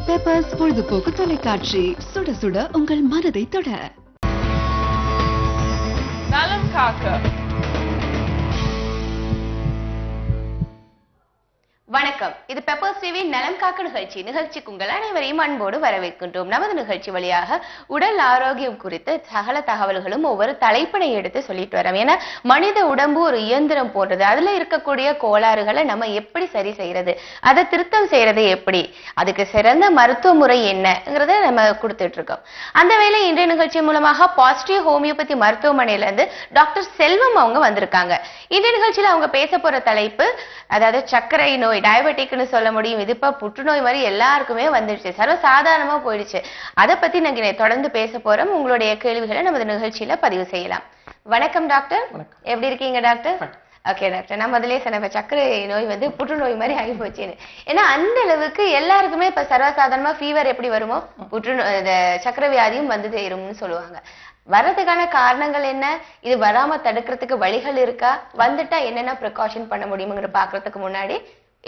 Peppers பொழுதுபோக்கு தொலைக்காட்சி, சுட சுட உங்கள் மனதை தொட. நலம் காக்க. வணக்கம், இது பெப்பர்ஸ் டிவி நலம் காக்க நிகழ்ச்சிக்கு உங்கள் அனைவரையும் அன்போடு வரவேற்கின்றோம். நமது நிகழ்ச்சி வழியாக உடல் ஆரோக்கியம் குறித்து சகல தகவல்களும் ஒவ்வொரு தலைப்பினை எடுத்து சொல்லிட்டு வரோம். ஏன்னா மனித உடம்பு ஒரு இயந்திரம் போன்றது. அதுல இருக்கக்கூடிய கோளாறுகளை நம்ம எப்படி சரி செய்யறது, அதை திருத்தம் செய்யறது எப்படி, அதுக்கு சிறந்த மருத்துவ முறை என்னங்கிறத நம்ம கொடுத்துட்டு இருக்கோம். அந்த வேளை இன்றைய நிகழ்ச்சி மூலமாக பாசிட்டிவ் ஹோமியோபதி மருத்துவமனையில இருந்து டாக்டர் செல்வம் அவங்க வந்திருக்காங்க. இன்றைய நிகழ்ச்சியில அவங்க பேச போற தலைப்பு, அதாவது சர்க்கரை நோய், டயபெட்டிக்னு சொல்ல முடியும். இது இப்ப புற்றுநோய் மாதிரி எல்லாருக்குமே வந்துடுச்சு, சர்வ சாதாரணமா போயிடுச்சு. அதை பத்தி நாங்க தொடர்ந்து பேச போறோம். உங்களுடைய கேள்விகளை நமது நிகழ்ச்சியில பதிவு செய்யலாம். வணக்கம் டாக்டர், எப்படி இருக்கீங்க டாக்டர்? ஓகே டாக்டர், நான் முதலே சொன்ன சர்க்கரை நோய் வந்து புற்றுநோய் மாதிரி ஆகி போச்சுன்னு. ஏன்னா அந்த அளவுக்கு எல்லாருக்குமே இப்ப சர்வசாதாரணமா ஃபீவர் எப்படி வருமோ புற்றுநோய் சர்க்கரை வியாதியும் வந்து சேரும்னு சொல்லுவாங்க. வர்றதுக்கான காரணங்கள் என்ன, இது வராம தடுக்கிறதுக்கு வழிகள் இருக்கா, வந்துட்டா என்னென்ன ப்ரிகாஷன் பண்ண முடியுங்கிற பாக்குறதுக்கு முன்னாடி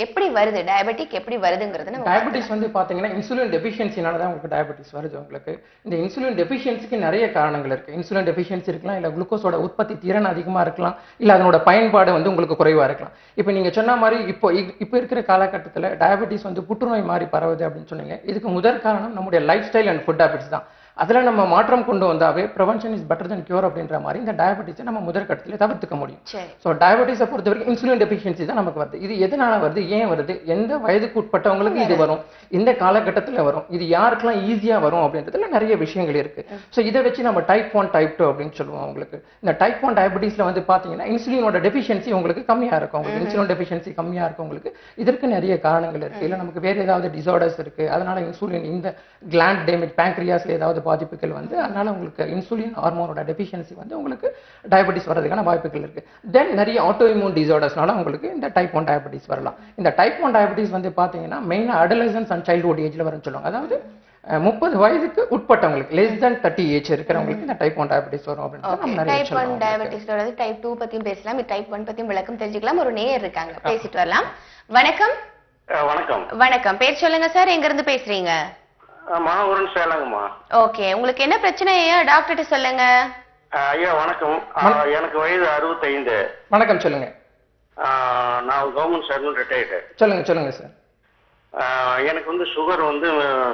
எப்படி வருது டயபெட்டிக், எப்படி வருதுங்கிறது நம்ம டயபெட்டிஸ் வந்து பாத்தீங்கன்னா இன்சுலின் டெஃபிஷியன்சினால தான் உங்களுக்கு டயபெட்டிஸ் வருது. உங்களுக்கு இந்த இன்சுலின் டெஃபிஷியன்சிக்கு நிறைய காரணங்கள் இருக்கு. இன்சுலின் டெஃபிஷியன்சி இருக்கலாம், இல்ல குளுக்கோஸோட உற்பத்தி திறன் அதிகமா இருக்கலாம், இல்ல அதனோட பயன்பாடு வந்து உங்களுக்கு குறைவா இருக்கலாம். இப்போ நீங்க சொன்ன மாதிரி இப்போ இருக்கிற காலகட்டத்தில் டயபெட்டிஸ் வந்து புற்றுநோய் மாதிரி பரவுது அப்படின்னு சொன்னீங்க. இதுக்கு முதல் காரணம் நம்முடைய life style and food habits தான். அதில் நம்ம மாற்றம் கொண்டு வந்தாவே prevention is better then cure அப்படின்ற மாதிரி இந்த டயபெட்டிஸை நம்ம முதல் கட்டத்தில் தவிர்த்துக்க முடியும். ஸோ டயபெட்டிஸை பொறுத்த வரைக்கும் இன்சுலின் டெஃபிஷியன்சி தான் நமக்கு வருது. இது எதனால வருது, ஏன் வருது, எந்த வயதுக்கு உட்பட்டவங்களுக்கு இது வரும், இந்த காலகட்டத்தில் வரும், இது யாருக்கெல்லாம் ஈஸியா வரும் அப்படின்றதுல நிறைய விஷயங்கள் இருக்கு. ஸோ இதை வச்சு நம்ம டைப் 1 டைப் 2 அப்படின்னு சொல்லுவோம். உங்களுக்கு இந்த டைப் 1 டயபெட்டிஸ்ல வந்து பாத்தீங்கன்னா இன்சுலினோட டெஃபிஷியன்சி உங்களுக்கு கம்மியா இருக்கும். உங்களுக்கு இன்சுலின் டெஃபிஷியன்சி கம்மியா இருக்கும். உங்களுக்கு இதற்கு நிறைய காரணங்கள் இருக்கு. இல்லை நமக்கு வேற ஏதாவது டிசார்டர்ஸ் இருக்கு, அதனால இன்சுலின் இந்த கிளாண்ட் டேமேஜ், பேங்க்ரியாஸ்ல ஏதாவது பாதிப்புகள் வந்து அதனால உங்களுக்கு இன்சுலின் ஹார்மோனோட டெஃபிஷியன்சி வந்து உங்களுக்கு டயபெட்டிஸ் வரதுக்கான வாய்ப்புகள் இருக்கு. தென் நிறைய ஆட்டோ இம்யூன் டிசார்டர்ஸ்னால உங்களுக்கு இந்த டைப் 1 டயபெட்டிஸ் வரலாம். இந்த டைப் 1 டயபெட்டிஸ் வந்து பாத்தீங்கன்னா மெயினா அடலசன்ஸ் அண்ட் சைல்ட்ஹுட் ஏஜ்ல வரும்னு சொல்லுவாங்க. அதாவது 30 வயதுக்கு உட்பட்டவங்களுக்கு, less than 30 ஏஜ் இருக்கிறவங்களுக்கு இந்த டைப் 1 டயபெட்டிஸ் வரும் அப்படின்னு டைப் 1 டயபெட்டிஸோட டைப் 2 பத்தியும் பேசலாம், டைப் 1 பத்தியும் விளக்கம் தெரிஞ்சுக்கலாம். ஒரு நேயர் இருக்காங்க, பேசிட்டு வரலாம். வணக்கம். வணக்கம். வணக்கம், பேர் சொல்லுங்க சார், எங்க இருந்து பேசுறீங்க? மாவூரன் சேலங்கம்மா. ஓகே, உங்களுக்கு என்ன பிரச்சனை ஐயா, டாக்டர்கிட்ட சொல்லுங்க. ஐயா வணக்கம், எனக்கு வயது 65. வணக்கம், சொல்லுங்க. நான் கவர்மெண்ட் சர்வெண்ட், ரிட்டையர்டு. சொல்லுங்க சொல்லுங்க சார். எனக்கு வந்து சுகர் வந்து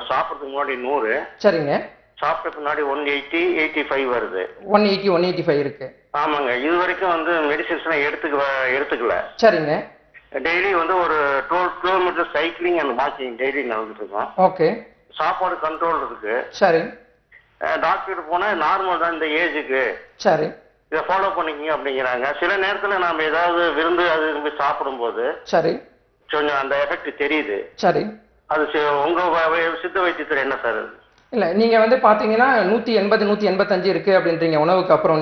சாப்பிட்றதுக்கு முன்னாடி 100. சரிங்க. சாப்பிட்ட பின்னாடி 180, 85 வருது. 180, 185 இருக்கு. ஆமாங்க, இது வரைக்கும் வந்து மெடிசின்ஸ்லாம் எடுத்துக்கல. சரிங்க. டெய்லி வந்து ஒரு 12 kilometre cycling and walking daily நடந்துட்டு இருக்கோம். ஓகே. சாப்பாடு கண்ட்ரோல் இருக்கு. சரி. டாக்டர் போனா நார்மல் தான் இந்த ஏஜுக்கு. சரி. இதை ஃபாலோ பண்ணிக்கிங்க அப்படிங்கிறாங்க. சில நேரத்தில் நாம ஏதாவது விருந்து அது சாப்பிடும்போது சரி கொஞ்சம் அந்த எஃபெக்ட் தெரியுது. சரி. அது உங்க சித்த வைத்தியத்தில் என்ன சார்? இல்ல நீங்க வந்து பாத்தீங்கன்னா 180, 185 இருக்கு அப்படின்றீங்க உணவுக்கு அப்புறம்.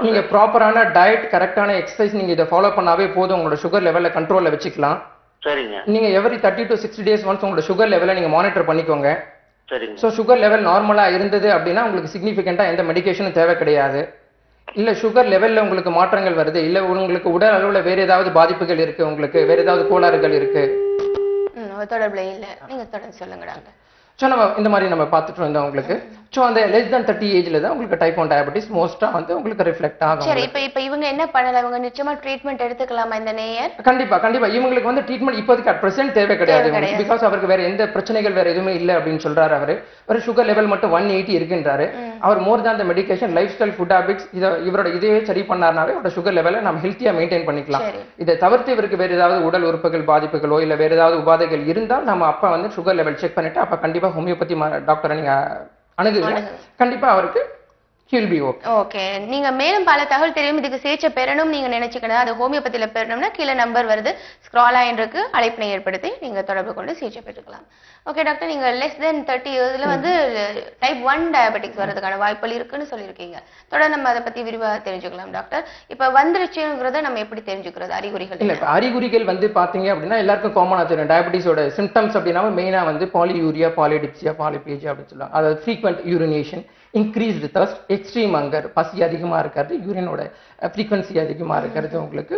நீங்க ப்ராப்பரான டயட், கரெக்டான எக்ஸசைஸ் நீங்க இதை ஃபாலோ பண்ணாவே போதும், உங்களோட சுகர் லெவல்ல கண்ட்ரோல்ல வச்சுக்கலாம். சரிங்க. நீங்க எவ்ரி 30 to 60 days ஒன்ஸ் உங்களோட சுகர் லெவலை நீங்க மானிட்டர் பண்ணிக்கோங்க. சரிங்க. ஸோ சுகர் லெவல் நார்மலா இருந்தது அப்படின்னா உங்களுக்கு சிக்னிஃபிகண்டா எந்த மெடிகேஷனும் தேவை கிடையாது. இல்ல சுகர் லெவல்ல உங்களுக்கு மாற்றங்கள் வருது, இல்ல உங்களுக்கு உடல் அளவுல வேற ஏதாவது பாதிப்புகள் இருக்கு, உங்களுக்கு வேற ஏதாவது கோளாறுகள் இருக்கு, தொடர்புல இல்ல, நீங்க தொடர்ந்து சொல்லுங்க டாக்டர். ஸோ நம்ம இந்த மாதிரி நம்ம பார்த்துட்டு வந்தோம் உங்களுக்கு. ஸோ அந்த less than 30 ஏஜ்ல தான் உங்களுக்கு டைப் 1 டயபெட்டிஸ் மோஸ்டா வந்து உங்களுக்கு ரிஃப்ளெக்ட் ஆகும். சரி, இப்போ இவங்க என்ன பண்ணலாம், இவங்க நிச்சயமா ட்ரீட்மெண்ட் எடுத்துக்கலாமா இந்த நேயர்? கண்டிப்பா கண்டிப்பா. இவங்களுக்கு வந்து ட்ரீட்மெண்ட் இப்போதைக்கு அட் பிரசன்ட் தேவை கிடையாது, பிகாஸ் அவருக்கு வேற எந்த பிரச்சனைகள் வேற எதுவுமே இல்லை அப்படின்னு சொல்றாரு. அவரு ஒரு சுகர் லெவல் மட்டும் 180 இருக்குன்றாரு. அவர் மோர் தான் அந்த medication, life style, food habits இவரோட இதுவே சரி பண்ணாருனாவே அவரோட சுகர் லெவலை நம்ம ஹெல்த்தியா மெயின்டைன் பண்ணிக்கலாம். இதை தவிர்த்து இவருக்கு வேற ஏதாவது உடல் உறுப்புகள் பாதிப்புகளோ இல்ல வேற ஏதாவது உபாதைகள் இருந்தால் நம்ம அப்ப வந்து சுகர் லெவல் செக் பண்ணிட்டு அப்ப கண்டிப்பா ஹோமியோபதி டாக்டரை நீங்க அணுகுங்க. கண்டிப்பா அவருக்கு ஓகே. நீங்க மேலும் பல தகவல் தெரியும், இதுக்கு சிகிச்சை பெறணும் நீங்க நினைச்சுக்கணும், அது ஹோமியோபதியில பெறணும்னா கீழே நம்பர் வருது, ஸ்க்ரால் ஆயிருக்கு, அழைப்பினை ஏற்படுத்தி நீங்க தொடர்பு கொண்டு சிகிச்சை பெற்றுக்கலாம். ஓகே டாக்டர், நீங்க less than 30 இயர்ஸ்ல வந்து டைப் 1 டயபெட்டிக்ஸ் வரதுக்கான வாய்ப்புகள் இருக்குன்னு சொல்லியிருக்கீங்க. தொடர்ந்து நம்ம அதை பத்தி விரிவாக தெரிஞ்சுக்கலாம் டாக்டர். இப்ப வந்துருச்சுங்கிறத நம்ம எப்படி தெரிஞ்சுக்கிறது, அறிகுறிகள்? இல்ல அறிகுறிகள் வந்து பாத்தீங்க அப்படின்னா எல்லாருக்கும் காமனா தெரியும். டயபெட்டிஸோட சிம்டம்ஸ் அப்படின்னா மெயினா வந்து பாலியூரியா, பாலிடிப்சியா, பாலிபேஜியா அப்படின்னு சொல்லுவாங்க. அதாவது frequent urination, increased thirst, extreme hunger, பசி அதிகமா இருக்கிறது, யூரினோட ஃப்ரீக்வன்சி அதிகமா இருக்கிறது, உங்களுக்கு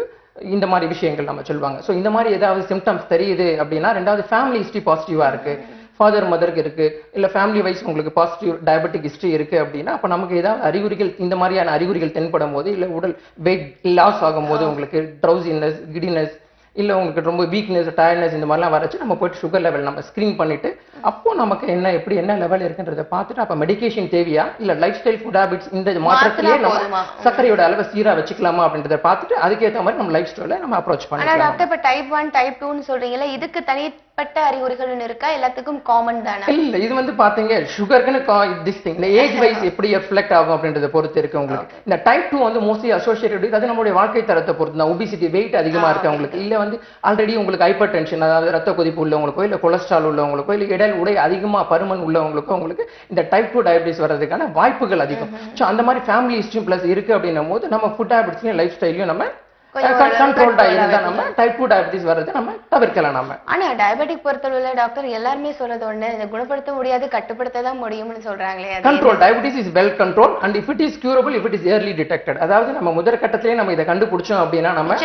இந்த மாதிரி விஷயங்கள் நம்ம சொல்லுவாங்க. ஸோ இந்த மாதிரி ஏதாவது சிம்டம்ஸ் தெரியுது அப்படின்னா, ரெண்டாவது ஃபேமிலி ஹிஸ்ட்ரி பாசிட்டிவா இருக்கு, ஃபாதர் மதருக்கு இருக்கு இல்ல ஃபேமிலி வைஸ் உங்களுக்கு பாசிட்டிவ் டயபெட்டிக் ஹிஸ்டரி இருக்கு அப்படின்னா அப்ப நமக்கு ஏதாவது அறிகுறிகள் இந்த மாதிரியான அறிகுறிகள் தென்படும் போது இல்ல உடல் வெயிட் லாஸ் ஆகும்போது உங்களுக்கு ட்ரௌசினஸ் கிடினஸ் இல்ல உங்களுக்கு ரொம்ப வீக்னஸ் டயர்ட்னஸ் இந்த மாதிரிலாம் வரச்சு நம்ம போயிட்டு சுகர் லெவல் நம்ம ஸ்கிரீன் பண்ணிட்டு அப்போ நமக்கு என்ன லெவல் இருக்குன்றதை பார்த்துட்டு அப்ப மெடிகேஷன் தேவையா இல்ல லைஃப் ஸ்டைல் ஃபுட் ஹேபிட்ஸ் இந்த மாற்றத்திலேயே நம்ம சர்க்கரையோட அளவை சீரா வச்சுக்கலாமா அப்படின்றத பார்த்துட்டு அதுக்கேற்ற மாதிரி நம்ம லைஃப் ஸ்டைல நம்ம அப்ரோச் ஆனா பண்ணலாம். டாக்டர் இப்ப டைப் 1 டைப் 2 சொல்றீங்கல்ல இதுக்கு தனிப்பட்ட அறிகுறிகள் இருக்கா எல்லாத்துக்கும் காமன் தானே? இல்ல இது வந்து பாத்தீங்க சுகருக்குன்னு திஸ் திங் இந்த ஏஜ் வைஸ் எப்படி ரிஃப்ளெக்ட் ஆகும் அப்படின்றத பொறுத்து இருக்கு உங்களுக்கு. இந்த டைப் 2 வந்து மோஸ்ட்லி அசோசியேட்டட் அது நம்மளுடைய வாழ்க்கை தரத்தை பொறுத்து தான். ஒபிசிட்டி வெயிட் அதிகமா இருக்கு உங்களுக்கு இல்ல வந்து ஆல்ரெடி உங்களுக்கு ஹைப்பர் டென்ஷன் அதாவது ரத்த கொதிப்பு உள்ளவங்களுக்கோ இல்ல கொலஸ்ட்ரால் உள்ளவங்களுக்கோ இல்ல இடையில் உடை அதிகமா பருமன் உள்ளவங்களுக்கோ உங்களுக்கு இந்த டைப் 2 டயபிட்டிஸ் வர்றதுக்கான வாய்ப்புகள் அதிகம். சோ அந்த மாதிரி ஃபேமிலி ஹிஸ்டரி பிளஸ் இருக்கு அப்படின்னும் போது நம்ம ஃபுட் ஹேபிட்ஸ்லயும் லைஃப் ஸ்டைலையும் நம்ம கண்ட்ரோல்டா இருந்தா நம்ம டைப் 2 டயபிட்டிஸ் வர்றது நம்ம தவிர்க்கலாம். நம்ம ஆனா டயபெட்டிக் பொறுத்தவரையில டாக்டர் எல்லாருமே சொல்றது ஒண்ணு இதை குணப்படுத்த முடியாது கட்டுப்படுத்த தான் முடியும்னு சொல்றாங்களே. Control diabetes is well control and if it is curable if it is early detected. அதாவது நம்ம முதல் கட்டத்திலேயே நம்ம இதை கண்டுபிடிச்சோம் அப்படின்னா நம்ம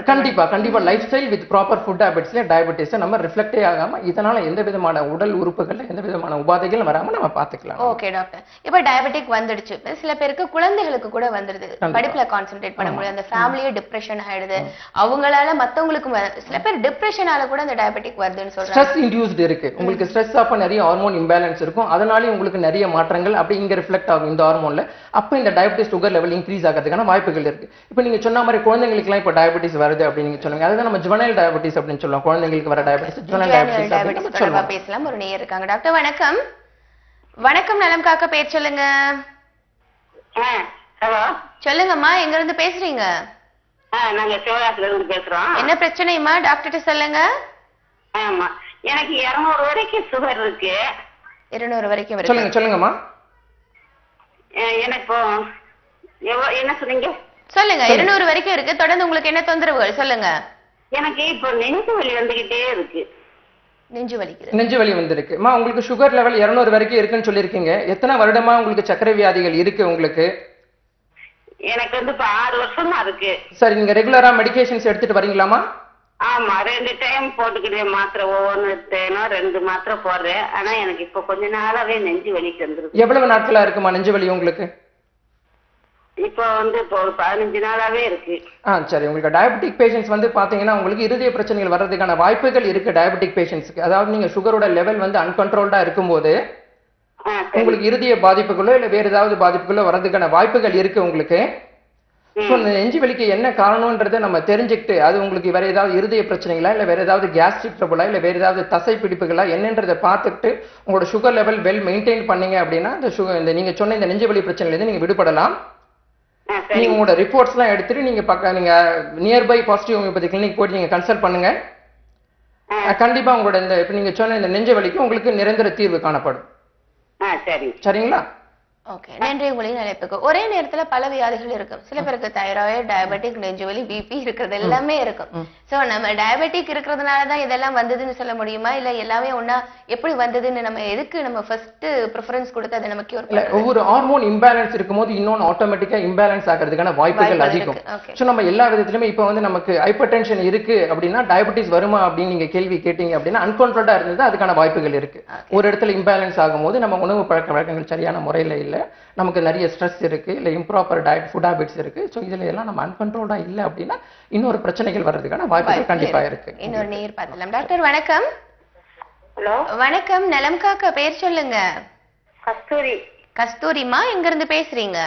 கண்டிப்பா lifestyle with proper food ஹேபிட்ஸ்ல டயபிட்டிஸ் நம்ம ரிஃப்ளெக்டே ஆகாம இதனால எந்த விதமான உடல் உறுப்புகள்ல எந்த விதமான உபாதைகள் வராம நம்ம பாத்துக்கலாம். ஓகே டாக்டர் இப்ப டயபெட்டிக் வந்துடுச்சு சில பேருக்கு குழந்தைகளுக்கு கூட வந்துடுது படிப்புல கான்சென்ட்ரேட் பண்ண முடியாது அந்த ஃபேமிலியே டிப்ரெஷன் ஆயிடுது அவங்களால மத்தவங்களுக்கு சில பேர் டிப்ரெஷனால கூட அந்த டயபெட்டிக் வருதுன்னு சொல்றாங்க. ஸ்ட்ரெஸ் இன்டியூஸ்ட் இருக்கு உங்களுக்கு ஸ்ட்ரெஸ் அப்ப நிறைய ஹார்மோன் இம்பேலன்ஸ் இருக்கும் அதனால உங்களுக்கு நிறைய மாற்றங்கள் அப்படி இங்க ரிஃப்ளெக்ட் ஆகும் இந்த ஹார்மோன்ல அப்ப இந்த டயபெட்டிஸ் சுகர் லெவல் இன்க்ரீஸ் ஆகிறதுக்கான வாய்ப்புகள் இருக்கு. இப்போ நீங்க சொன்ன மாதிரி குழந்தைங்களுக்கு எல்லாம் இப்ப டயபெட்டிஸ் வருது அப்படின்னு நீங்க சொல்லுங்க அதுதான் நம்ம ஜுவனைல் டயபெட்டிஸ் அப்படின்னு சொல்லுவோம். குழந்தைங்களுக்கு வர டயபெட்டிஸ் ஜுவனைல் டயபெட்டிஸ் சொல்லுவோம். பேசலாம் ஒரு நேயர் இருக்காங்க. டாக்டர் வணக்கம். வணக்கம் நலம் காக்க பேர் சொல்லுங்க. ஹலோ சொல்லுங்கம்மா எங்க இருந்து பேசுறீங்க? நாங்க சிவகாசில இருந்து பேசுறோம். என்ன பிரச்சனைமா டாக்டர்கிட்ட சொல்லுங்க. ஆமா எனக்கு 200 வரைக்கும் சுகர் இருக்கு. 200 வரைக்கும் சொல்லுங்கம்மா. எனக்கு என்ன சொன்னீங்க? சொல்லுங்க 200 வரைக்கும் இருக்கு தொடர்ந்து உங்களுக்கு என்ன தொந்தரவுகள் சொல்லுங்க. எனக்கு இப்போ நெஞ்சு வலி வந்துகிட்டே இருக்கு. நெஞ்சு வலி வந்திருக்கு. உங்களுக்கு சுகர் லெவல் 200 வரைக்கும் இருக்குன்னு சொல்லிருக்கீங்க. எத்தனை வருடமா உங்களுக்கு சர்க்கரை வியாதிகள் இருக்கு உங்களுக்கு? எனக்கு வந்து இப்ப 6 வருஷமா இருக்கு. சரி நீங்க ரெகுலரா மெடிகேஷன்ஸ் எடுத்துட்டு வரீங்களாமா? ஆமா 2 டைம் போட்டுக்கிட்டே மாத்திரை ஒவ்வொன்னு தேனும் 2 மாத்திரை போடுறேன். ஆனா எனக்கு இப்ப கொஞ்ச நாளாவே நெஞ்சு வலி வந்துருக்கு. எவ்வளவு நாட்களா இருக்குமா நெஞ்சு வலி உங்களுக்கு? இப்போ வந்து இப்போ ஒரு 15 நாளாவே இருக்கு. சரி உங்களுக்கு டயபெட்டிக் பேஷண்ட்ஸ் வந்து பாத்தீங்கன்னா உங்களுக்கு இருதய பிரச்சனைகள் வர்றதுக்கான வாய்ப்புகள் இருக்கு டயபெட்டிக் பேஷண்ட்ஸ்க்கு. அதாவது நீங்க சுகரோட லெவல் வந்து அன்கண்ட்ரோல்டா இருக்கும்போது உங்களுக்கு இருதய பாதிப்புகளோ இல்ல வேற ஏதாவது பாதிப்புகளோ வர்றதுக்கான வாய்ப்புகள் இருக்கு உங்களுக்கு. நெஞ்சு வலிக்கு என்ன காரணம்ன்றதை நம்ம தெரிஞ்சுக்கிட்டு அது உங்களுக்கு வேற ஏதாவது இருதய பிரச்சனைகளா இல்ல வேற ஏதாவது கேஸ்ட்ரிக் ட்ரபிளா இல்ல வேற ஏதாவது தசை பிடிப்புகளா என்னன்றதை பார்த்துட்டு உங்களோட சுகர் லெவல் வெல் மெயின்டைன் பண்ணீங்க அப்படின்னா இந்த நீங்க சொன்ன இந்த நெஞ்சு வலி பிரச்சனைல இருந்து நீங்க விடுபடலாம். நீங்க உங்களோட ரிப்போர்ட்ஸ் எல்லாம் எடுத்துட்டு நீங்க நியர்பை பாசிட்டிவ் ஹோமியோபதி கிளினிக் போயிட்டு நீங்க கன்சல்ட் பண்ணுங்க. கண்டிப்பா உங்களோட இந்த இப்ப நீங்க சொன்ன இந்த நெஞ்சு வலிக்கு உங்களுக்கு நிரந்தர தீர்வு காணப்படும். சரிங்களா? ஓகே நன்றி உங்களின் அழைப்புக்கு. ஒரே நேரத்துல பல வியாதிகள் இருக்கும். சில பேருக்கு தைராய்டு டயபெட்டிக் நெஞ்சுவலி பிபி இருக்கிறது எல்லாமே இருக்கும். சோ நம்ம டயபெட்டிக் இருக்கிறதுனாலதான் இதெல்லாம் வந்ததுன்னு சொல்ல முடியுமா இல்ல எல்லாமே ஒன்னா எப்படி வந்ததுன்னு நம்ம எதுக்கு நம்ம ஃபர்ஸ்ட் ப்ரிஃபரன்ஸ் கொடுத்து அதை நமக்கு ஒவ்வொரு ஹார்மோன் இம்பேலன்ஸ் இருக்கும்போது இன்னொன்னு ஆட்டோமேட்டிக்கா இம்பேலன்ஸ் ஆகிறதுக்கான வாய்ப்புகள் அதிகம். சோ நம்ம எல்லா விதத்திலுமே இப்ப வந்து நமக்கு ஹைப்பர் டென்ஷன் இருக்கு அப்படின்னா டயபெட்டிஸ் வருமா அப்படின்னு நீங்க கேள்வி கேட்டீங்க அப்படின்னா அன்கண்ட்ரோல்டா இருந்தது அதுக்கான வாய்ப்புகள் இருக்கு. ஒரு இடத்துல இம்பேலன்ஸ் ஆகும்போது நம்ம உணவு பழக்க வழக்கங்கள் சரியான முறையில இல்ல நமக்கு நிறைய ஸ்ட்ரெஸ் இருக்கு இல்ல இம்ப்ராப்பர் டயட் ஃபுட் ஹேபிட்ஸ் இருக்கு. சோ இதுல எல்லாம் நம்ம அன்கண்ட்ரோல்டா இல்ல அப்படின்னா இன்னொரு பிரச்சனைகள் வர்றதுக்கான வாய்ப்புகள் கண்டிப்பா இருக்கு. இன்னொரு நேர் பார்க்கலாம். டாக்டர் வணக்கம். ஹலோ வணக்கம் நலம் காக்க பேர் சொல்லுங்க. கஸ்தூரி. கஸ்தூரிமா எங்க இருந்து பேசுறீங்க?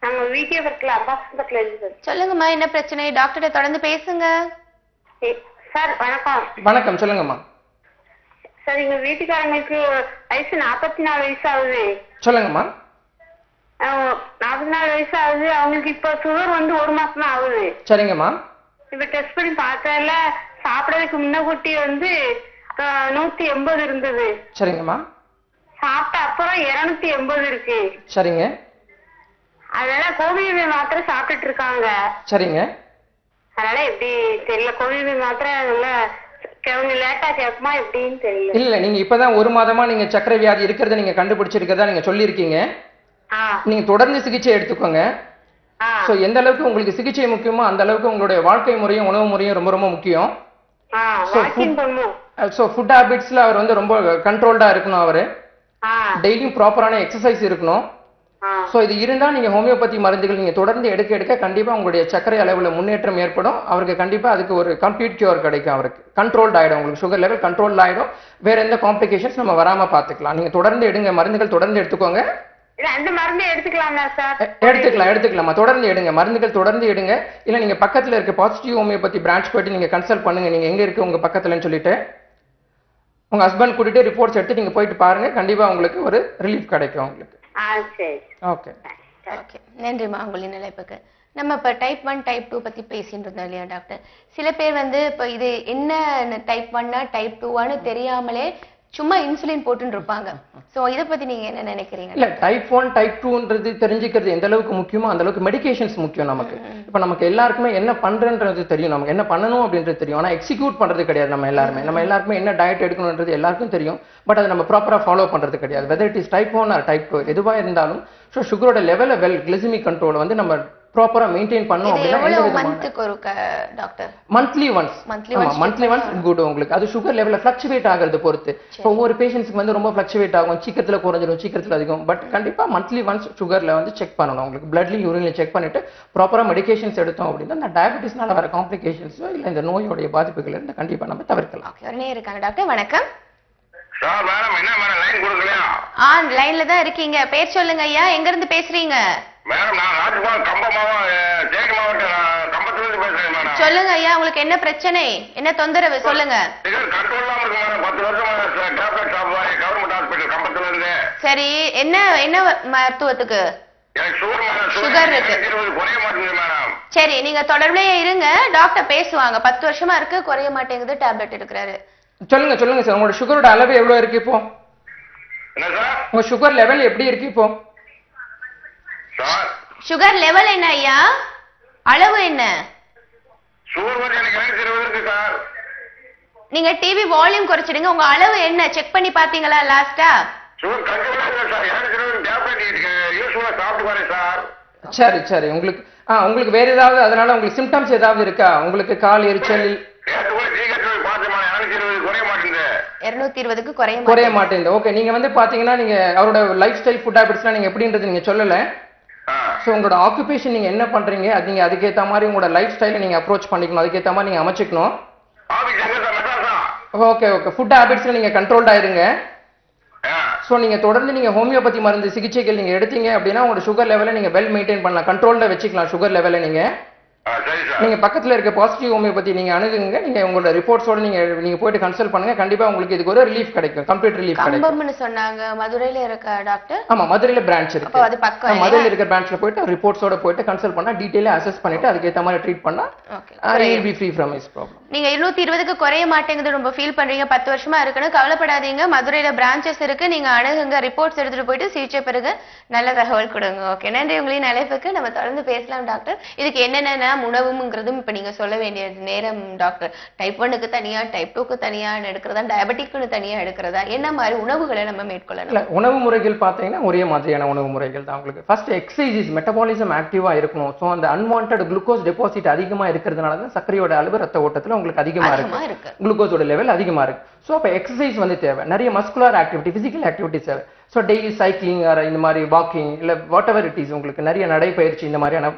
நாங்க வீடியோ வர்க்ல அம்பாஸ்பட்டர்ல இருந்து. சொல்லுங்கம்மா என்ன பிரச்சனை டாக்டர்கிட்ட தொடர்ந்து பேசுங்க. சார் வணக்கம். வணக்கம் சொல்லுங்கம்மா. சார் எங்க வீட்டுக்காரங்களுக்கு வயசு 44 வயசு ஆகுது. சொல்லுங்கம்மா. 44 வயசு ஆகுது. அவங்களுக்கு இப்ப சுகர் வந்து 1 மாசம் தான் ஆகுது. சரிங்கம்மா. இப்ப டெஸ்ட் பண்ணி பார்த்ததுல சாப்பிடறதுக்கு முன்னக்கூட்டி வந்து 180 இருந்தது. சரிங்கம்மா. சாப்பிட்ட அப்புறம் 280 இருக்கு. சரிங்க. அதனால கோவில்வி மாத்திரை சாப்பிட்டுட்டு இருக்காங்க. சரிங்க. அதனால எப்படி தெரியல கோவில்வி மாத்திரை கொஞ்சம் லேட்டா கேட்குமா எப்படின்னு தெரியல. இல்ல நீங்க இப்பதான் 1 மாதமா நீங்க சர்க்கரை வியாதி இருக்கிறத நீங்க கண்டுபிடிச்சிருக்கிறதா நீங்க சொல்லியிருக்கீங்க. நீங்க தொடர்ந்து சிகிச்சை எடுத்துக்கோங்க. சோ எந்த அளவுக்கு உங்களுக்கு சிகிச்சை முக்கியமோ அந்த அளவுக்கு உங்களுடைய வாழ்க்கை முறையும் உணவு முறையும் ரொம்ப ரொம்ப முக்கியம். ஸோ ஃபுட் ஹேபிட்ஸ்ல அவர் வந்து ரொம்ப கண்ட்ரோல்டா இருக்கணும். அவரு டெய்லியும் ப்ராப்பரான எக்ஸசைஸ் இருக்கணும். ஸோ இது இருந்தா நீங்க ஹோமியோபதி மருந்துகள் நீங்க தொடர்ந்து எடுக்க எடுக்க கண்டிப்பா உங்களுடைய சர்க்கரை அளவுல முன்னேற்றம் ஏற்படும். அவருக்கு கண்டிப்பா அதுக்கு ஒரு கம்ப்ளீட் கியூர் கிடைக்கும். அவருக்கு கண்ட்ரோல்ட் ஆயிடும். உங்களுக்கு சுகர் லெவல் கண்ட்ரோல் ஆயிடும். வேற எந்த காம்ப்ளிகேஷன்ஸ் நம்ம வராம பாத்துக்கலாம். நீங்க தொடர்ந்து எடுங்க, மருந்துகள் தொடர்ந்து எடுத்துக்கோங்க. அந்த மருந்து எடுத்துக்கலாமா சார்? எடுத்துக்கலாமா, தொடர்ந்து எடுங்க, மருந்துகள் தொடர்ந்து எடுங்க. இல்ல நீங்க பக்கத்துல இருக்க பாசிட்டிவ் ஹோமியோபதி பிரான்ச் போயிட்டு நீங்க கன்சல்ட் பண்ணுங்க. நீங்க எங்க இருக்கு உங்க பக்கத்துலன்னு சொல்லிட்டு உங்க ஹஸ்பண்ட் கூட்டிட்டு ரிப்போர்ட்ஸ் எடுத்து நீங்க போயிட்டு பாருங்க. கண்டிப்பா உங்களுக்கு ஒரு ரிலீஃப் கிடைக்கும் உங்களுக்கு. சரி. ஓகே. நன்றிமா உங்களின் நிலைப்புக்கு. நம்ம இப்ப டைப் 1 டைப் 2 பத்தி பேசிட்டு இருந்தோம் இல்லையா டாக்டர்? சில பேர் வந்து இப்ப இது என்ன டைப் 1 டைப் 2 தெரியாமலே சும்மா இன்சுலின் போட்டுன்னு இருப்பாங்க. சோ இத பத்தி நீங்க என்ன நினைக்கிறீங்க? இல்ல டைப் 1 டைப் 2ன்றது தெரிஞ்சுக்கிறது எந்த அளவுக்கு முக்கியமோ அந்த அளவுக்கு மெடிகேஷன்ஸ் முக்கியம் நமக்கு. இப்ப நமக்கு எல்லாருக்குமே என்ன பண்றன்றது தெரியும், நமக்கு என்ன பண்ணணும் அப்படின்றது தெரியும். ஆனா எக்ஸிக்யூட் பண்றது கிடையாது. நம்ம எல்லாருக்குமே என்ன டயட் எடுக்கணும்ன்றது எல்லாருக்கும் தெரியும். பட் அதை நம்ம ப்ராப்பரா ஃபாலோ பண்றது கிடையாது. Whether it is type 1 or type 2 எதுவா இருந்தாலும் சுகரோட லெவல கிளைசெமிக் கண்ட்ரோல் வந்து நம்ம ப்ராப்பரா மெயின்டைன் பண்ணோம் அப்படின்னா மந்த்லி ஒன்ஸ் குட். உங்களுக்கு அது சுகர் லெவல்ல ஃபிளக்சுவேட் ஆகிறது பொறுத்து. ஒவ்வொரு பேஷண்ட்ஸ்க்கு வந்து ரொம்ப ஃபிளக்சுவேட் ஆகும், சீக்கிரத்துல குறைஞ்சிடும், சீக்கிரத்துல அதிகம். பட் கண்டிப்பா மந்த்லி ஒன்ஸ் சுகர்ல வந்து செக் பண்ணணும். உங்களுக்கு பிளட்லயும் யூரின்ல செக் பண்ணிட்டு ப்ராப்பரா மெடிகேஷன்ஸ் எடுத்தோம் அப்படின்னா அந்த டயபெட்டிஸ்னால வர காம்ப்ளிகேஷன்ஸ் இல்ல இந்த நோயோடைய பாதிப்புகள் இருந்து கண்டிப்பா நம்ம தவிர்க்கலாம். இருக்காங்க டாக்டர். வணக்கம் சார். மேடம் என்ன மேடம் லைன் கொடுக்கலையா? லைன்ல தான் இருக்கீங்க. பேர் சொல்லுங்க ஐயா, எங்க இருந்து பேசுறீங்க? மேடம் நான் ராஜ்குமார் தேனி மாவட்டம் கம்பத்துல இருந்து பேசுறேன் மேடம். சொல்லுங்க ஐயா, உங்களுக்கு என்ன பிரச்சனை, என்ன தொந்தரவு சொல்லுங்க. கண்ட்ரோல் இல்லாம இருக்கு மேடம். 10 வருஷம் டேப்லெட் சாப்பிடுவாங்க கவர்மெண்ட் ஹாஸ்பிட்டல் கம்பத்துல இருந்து. சரி, என்ன மருத்துவத்துக்கு? சுகர் இருக்கு. சரி, நீங்க தொடர்பிலேயே இருங்க, டாக்டர் பேசுவாங்க. 10 வருஷமா இருக்கு, குறைய மாட்டேங்குது, டேப்லெட் எடுக்கிறாரு. சொல்லுங்க சார், உங்களோட சுகரோட அளவு எவ்வளவு இருக்கு இப்போ? என்ன சார்? உங்க சுகர் லெவல் எப்படி இருக்கு இப்போ? சுகர் லெவல் என்ன ஐயா, அளவு என்ன? சுகர் எனக்கு 220 இருக்கு சார். நீங்க டிவி வால்யூம் குறைச்சிடுங்க. உங்க அளவு என்ன செக் பண்ணி பாத்தீங்களா லாஸ்டா? சுகர் கண்ட்ரோலா இருக்கு சார். 220 டேப்லெட் யூசுவலா சாப்பிட்டு பாருங்க சரி சார். சரி, உங்களுக்கு வேற ஏதாவது அதனால உங்களுக்கு சிம்டம்ஸ் ஏதாவது இருக்கா? உங்களுக்கு கால் எரிச்சல்? 220க்கு குறைய மாட்டேங்குது. ஓகே, நீங்க வந்து பாத்தீங்கன்னா நீங்க அவரோட லைஃப் ஸ்டைல் ஃபுட் ஹேபிட்ஸ்லாம் நீங்க எப்படின்றது நீங்க சொல்லல. சோ உங்களோட ஆக்குபேஷன் நீங்க என்ன பண்றீங்க, அது நீங்க அதுக்கேற்ற மாதிரி உங்களோட லைஃப் ஸ்டைலை நீங்க அப்ரோச் பண்ணிக்கணும், அதுக்கேற்ற மாதிரி நீங்க அமைச்சுக்கணும். ஓகே ஃபுட் ஹேபிட்ஸ்ல நீங்க கண்ட்ரோல்டா இருங்க. சோ நீங்க தொடர்ந்து நீங்க ஹோமியோபதி மருந்து சிகிச்சைகள் நீங்க எடுத்தீங்க அப்படின்னா உங்களோட சுகர் லெவலை நீங்க வெல் மெயின்டைன் பண்ணலாம், கண்ட்ரோல்ல வச்சுக்கலாம் சுகர் லெவலை. நீங்க பக்கத்துல இருக்க பாசிட்டிவ் ஹோமியோபதி நீங்க அணுகுங்க. நீங்க உங்களோட ரிப்போர்ட்ஸோட நீங்க போயிட்டு கன்சல்ட் பண்ணுங்க. கண்டிப்பா உங்களுக்கு இதுக்கு ஒரு ரிலீஃப் கிடைக்கும், கம்ப்ளீட் ரிலீஃப் கிடைக்கும். கம்பம்னு சொன்னாங்க, மதுரையில இருக்க டாக்டர்? ஆமா, மதுரையில பிரான்ச் இருக்கு. அப்ப அது பக்கம் மதுரையில இருக்க பிரான்ச்ல போயிட்டு ரிப்போர்ட்ஸோட போயிட்டு கன்சல்ட் பண்ணா டீடைலா அசஸ் பண்ணிட்டு அதுக்கு ஏத்த மாதிரி ட்ரீட் பண்ணா you will be free from this problem. நீங்க 220க்கு குறைய மாட்டேங்குது ரொம்ப ஃபீல் பண்றீங்க, 10 வருஷமா இருக்குன்னு கவலைப்படாதீங்க. மதுரையில பிரான்ச்சஸ் இருக்கு, நீங்க அணுகுங்க, ரிப்போர்ட்ஸ் எடுத்துட்டு போயிட்டு சிகிச்சை பெறுங்க, நல்ல தகவல் கொடுங்க. ஓகே, நன்றி. உங்களின் அழைப்புக்கு நம்ம தொடர்ந்து பேசலாம் டாக்டர். இதுக்கு என்னென்ன உணவுங்கிறதும் இப்ப நீங்க சொல்ல வேண்டிய நேரம் டாக்டர். டைப் 1க்கு தனியா, டைப் 2க்கு தனியா எடுக்கிறதா, டயபெட்டிக்னு தனியா எடுக்கிறதா, என்ன மாதிரி உணவுகளை நம்ம மேற்கொள்ளலாம்? உணவு முறைகள் பாத்தீங்கன்னா ஒரே மாதிரியான உணவு முறைகள் தான். உங்களுக்கு ஃபர்ஸ்ட் எக்ஸசைஸ், மெட்டபாலிசம் ஆக்டிவா இருக்கணும். சோ அந்த அன்வான்டட் குளுக்கோஸ் டெபாசிட் அதிகமா இருக்கிறதுனால தான் சர்க்கரையோட அளவு ரத்த ஓட்டத்துல உங்களுக்கு அதிகமா இருக்கு, குளுக்கோஸோட லெவல் அதிகமா இருக்கு. சோ அப்ப எக்ஸசைஸ் வந்து தேவை, நிறைய மஸ்குலர் ஆக்டிவிட்டி, பிசிக்கல் ஆக்டிவிட்டி தேவை. ஸோ டெய்லி சைக்கிளிங் இந்த மாதிரி வாக்கிங் இல்லை வாட் எவர் இட் இஸ், உங்களுக்கு நிறைய நடைப்பயிற்சி இந்த மாதிரியான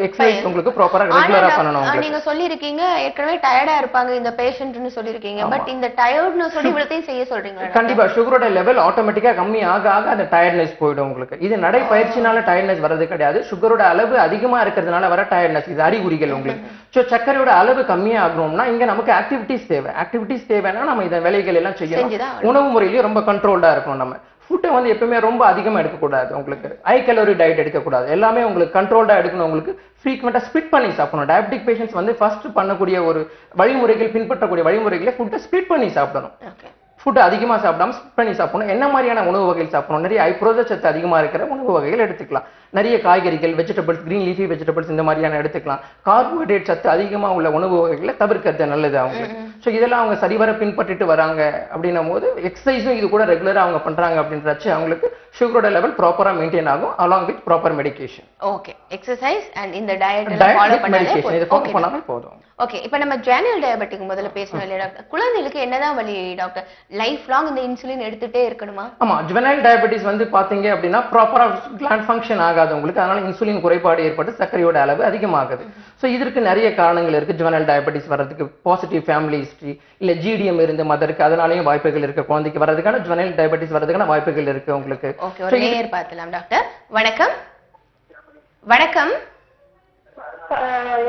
எக்ஸசைஸ் உங்களுக்கு ப்ராப்பரா ரெகுலரா பண்ணணும். நீங்க சொல்லிருக்கீங்க ஏற்கனவே டயர்டா இருப்பாங்க இந்த பேஷண்ட்னு சொல்லிருக்கீங்க, பட் இந்த டயர்ட்னு சொல்லி இவ்வளத்தையும் செய்ய சொல்றீங்க. கண்டிப்பா சுகரோட லெவல் ஆட்டோமேட்டிக்கா கம்மி ஆக ஆக அந்த டயர்ட்னஸ் போயிடும் உங்களுக்கு. இது நடைப்பயிற்சினால டயர்ட்னஸ் வர்றது கிடையாது, சுகரோட அளவு அதிகமா இருக்கிறதுனால வர டயர்ட்னஸ், இது அறிகுறிகள் உங்களுக்கு. ஸோ சர்க்கரையோட அளவு கம்மியாகணும்னா இங்க நமக்கு ஆக்டிவிட்டிஸ் தேவை. ஆக்டிவிட்டிஸ் தேவைன்னா நம்ம இந்த வேலைகள் எல்லாம் செய்யணும். உணவு முறையிலேயே ரொம்ப கண்ட்ரோல்டா இருக்கணும். நம்ம ஃபுட்டை வந்து எப்பவுமே ரொம்ப அதிகமா எடுக்கக்கூடாது, உங்களுக்கு ஹை கலோரி டயட் எடுக்கக்கூடாது, எல்லாமே உங்களுக்கு கண்ட்ரோல்டா எடுக்கணும். உங்களுக்கு ஃப்ரீக்வெண்டா ஸ்பிட் பண்ணி சாப்பிடணும். டயபெட்டிக் பேஷண்ட்ஸ் வந்து ஃபர்ஸ்ட் பண்ணக்கூடிய ஒரு வழிமுறைகள், பின்பற்றக்கூடிய வழிமுறைகளை ஃபுட்டை ஸ்பிட் பண்ணி சாப்பிடணும். ஃபுட் அதிகமா சாப்பிடாம ஸ்பிட் பண்ணி சாப்பிடணும். என்ன மாதிரியான உணவு வகைகள் சாப்பிடணும்? நிறைய புரதச்சத்து அதிகமா இருக்கிற உணவு வகைகள் எடுத்துக்கலாம். நிறைய காய்கறிகள், வெஜிடபிள்ஸ், கிரீன் லீஃபி வெஜிடபிள்ஸ் இந்த மாதிரியான எடுத்துக்கலாம். கார்போஹைட்ரேட் சத்து அதிகமா உள்ள உணவு வகைகளை தவிர்க்கிறது நல்லது அவங்களுக்கு. ஸோ இதெல்லாம் அவங்க சரிவர பின்பற்றிட்டு வராங்க அப்படின்னும் போது எக்ஸசைஸும் இது கூட ரெகுலரா அவங்க பண்றாங்க அப்படின்றச்சு அவங்களுக்கு சுகரோட லெவல் ப்ராப்பரா மெயின்டைன் ஆகும் along with proper medication. Okay, exercise and இந்த டயட் ஃபாலோ பண்ணாலே போதும். ஓகே, இப்போ நம்ம ஜுவனைல் டயபெட்டிக் முதல்ல பேசணும் இல்லையா டாக்டர்? குழந்தைகளுக்கு என்னதான் வழி டாக்டர்? லைஃப் லாங் இந்த இன்சுலின் எடுத்துட்டே இருக்கணுமா? ஆமா, ஜுவனைல் டயபெட்டிஸ் வந்து பாத்தீங்க அப்படின்னா ப்ராப்பரா கிளாண்ட் ஃபங்க்ஷன் ஆகாது உங்களுக்கு, அதனால இன்சுலின் குறைபாடு ஏற்பட்டு சர்க்கரையோட அளவு அதிகமாகுது. ஸோ இதற்கு நிறைய காரணங்கள் இருக்கு. ஜுவனைல் டயபெட்டிஸ் வர்றதுக்கு பாசிட்டிவ் ஃபேமிலி ஹிஸ்டரி, இல்ல ஜிடிஎம் இருந்து மதருக்கு, அதனாலயும் வாய்ப்புகள் இருக்கு. குழந்தைக்கு வர்றதுக்கான ஜுவனைல் டயபெட்டிஸ் வர்றதுக்கான வாய்ப்புகள் இருக்கு உங்களுக்கு. ஓகே, ஒரு நேயர் பார்க்கலாம் டாக்டர். வணக்கம். வணக்கம்.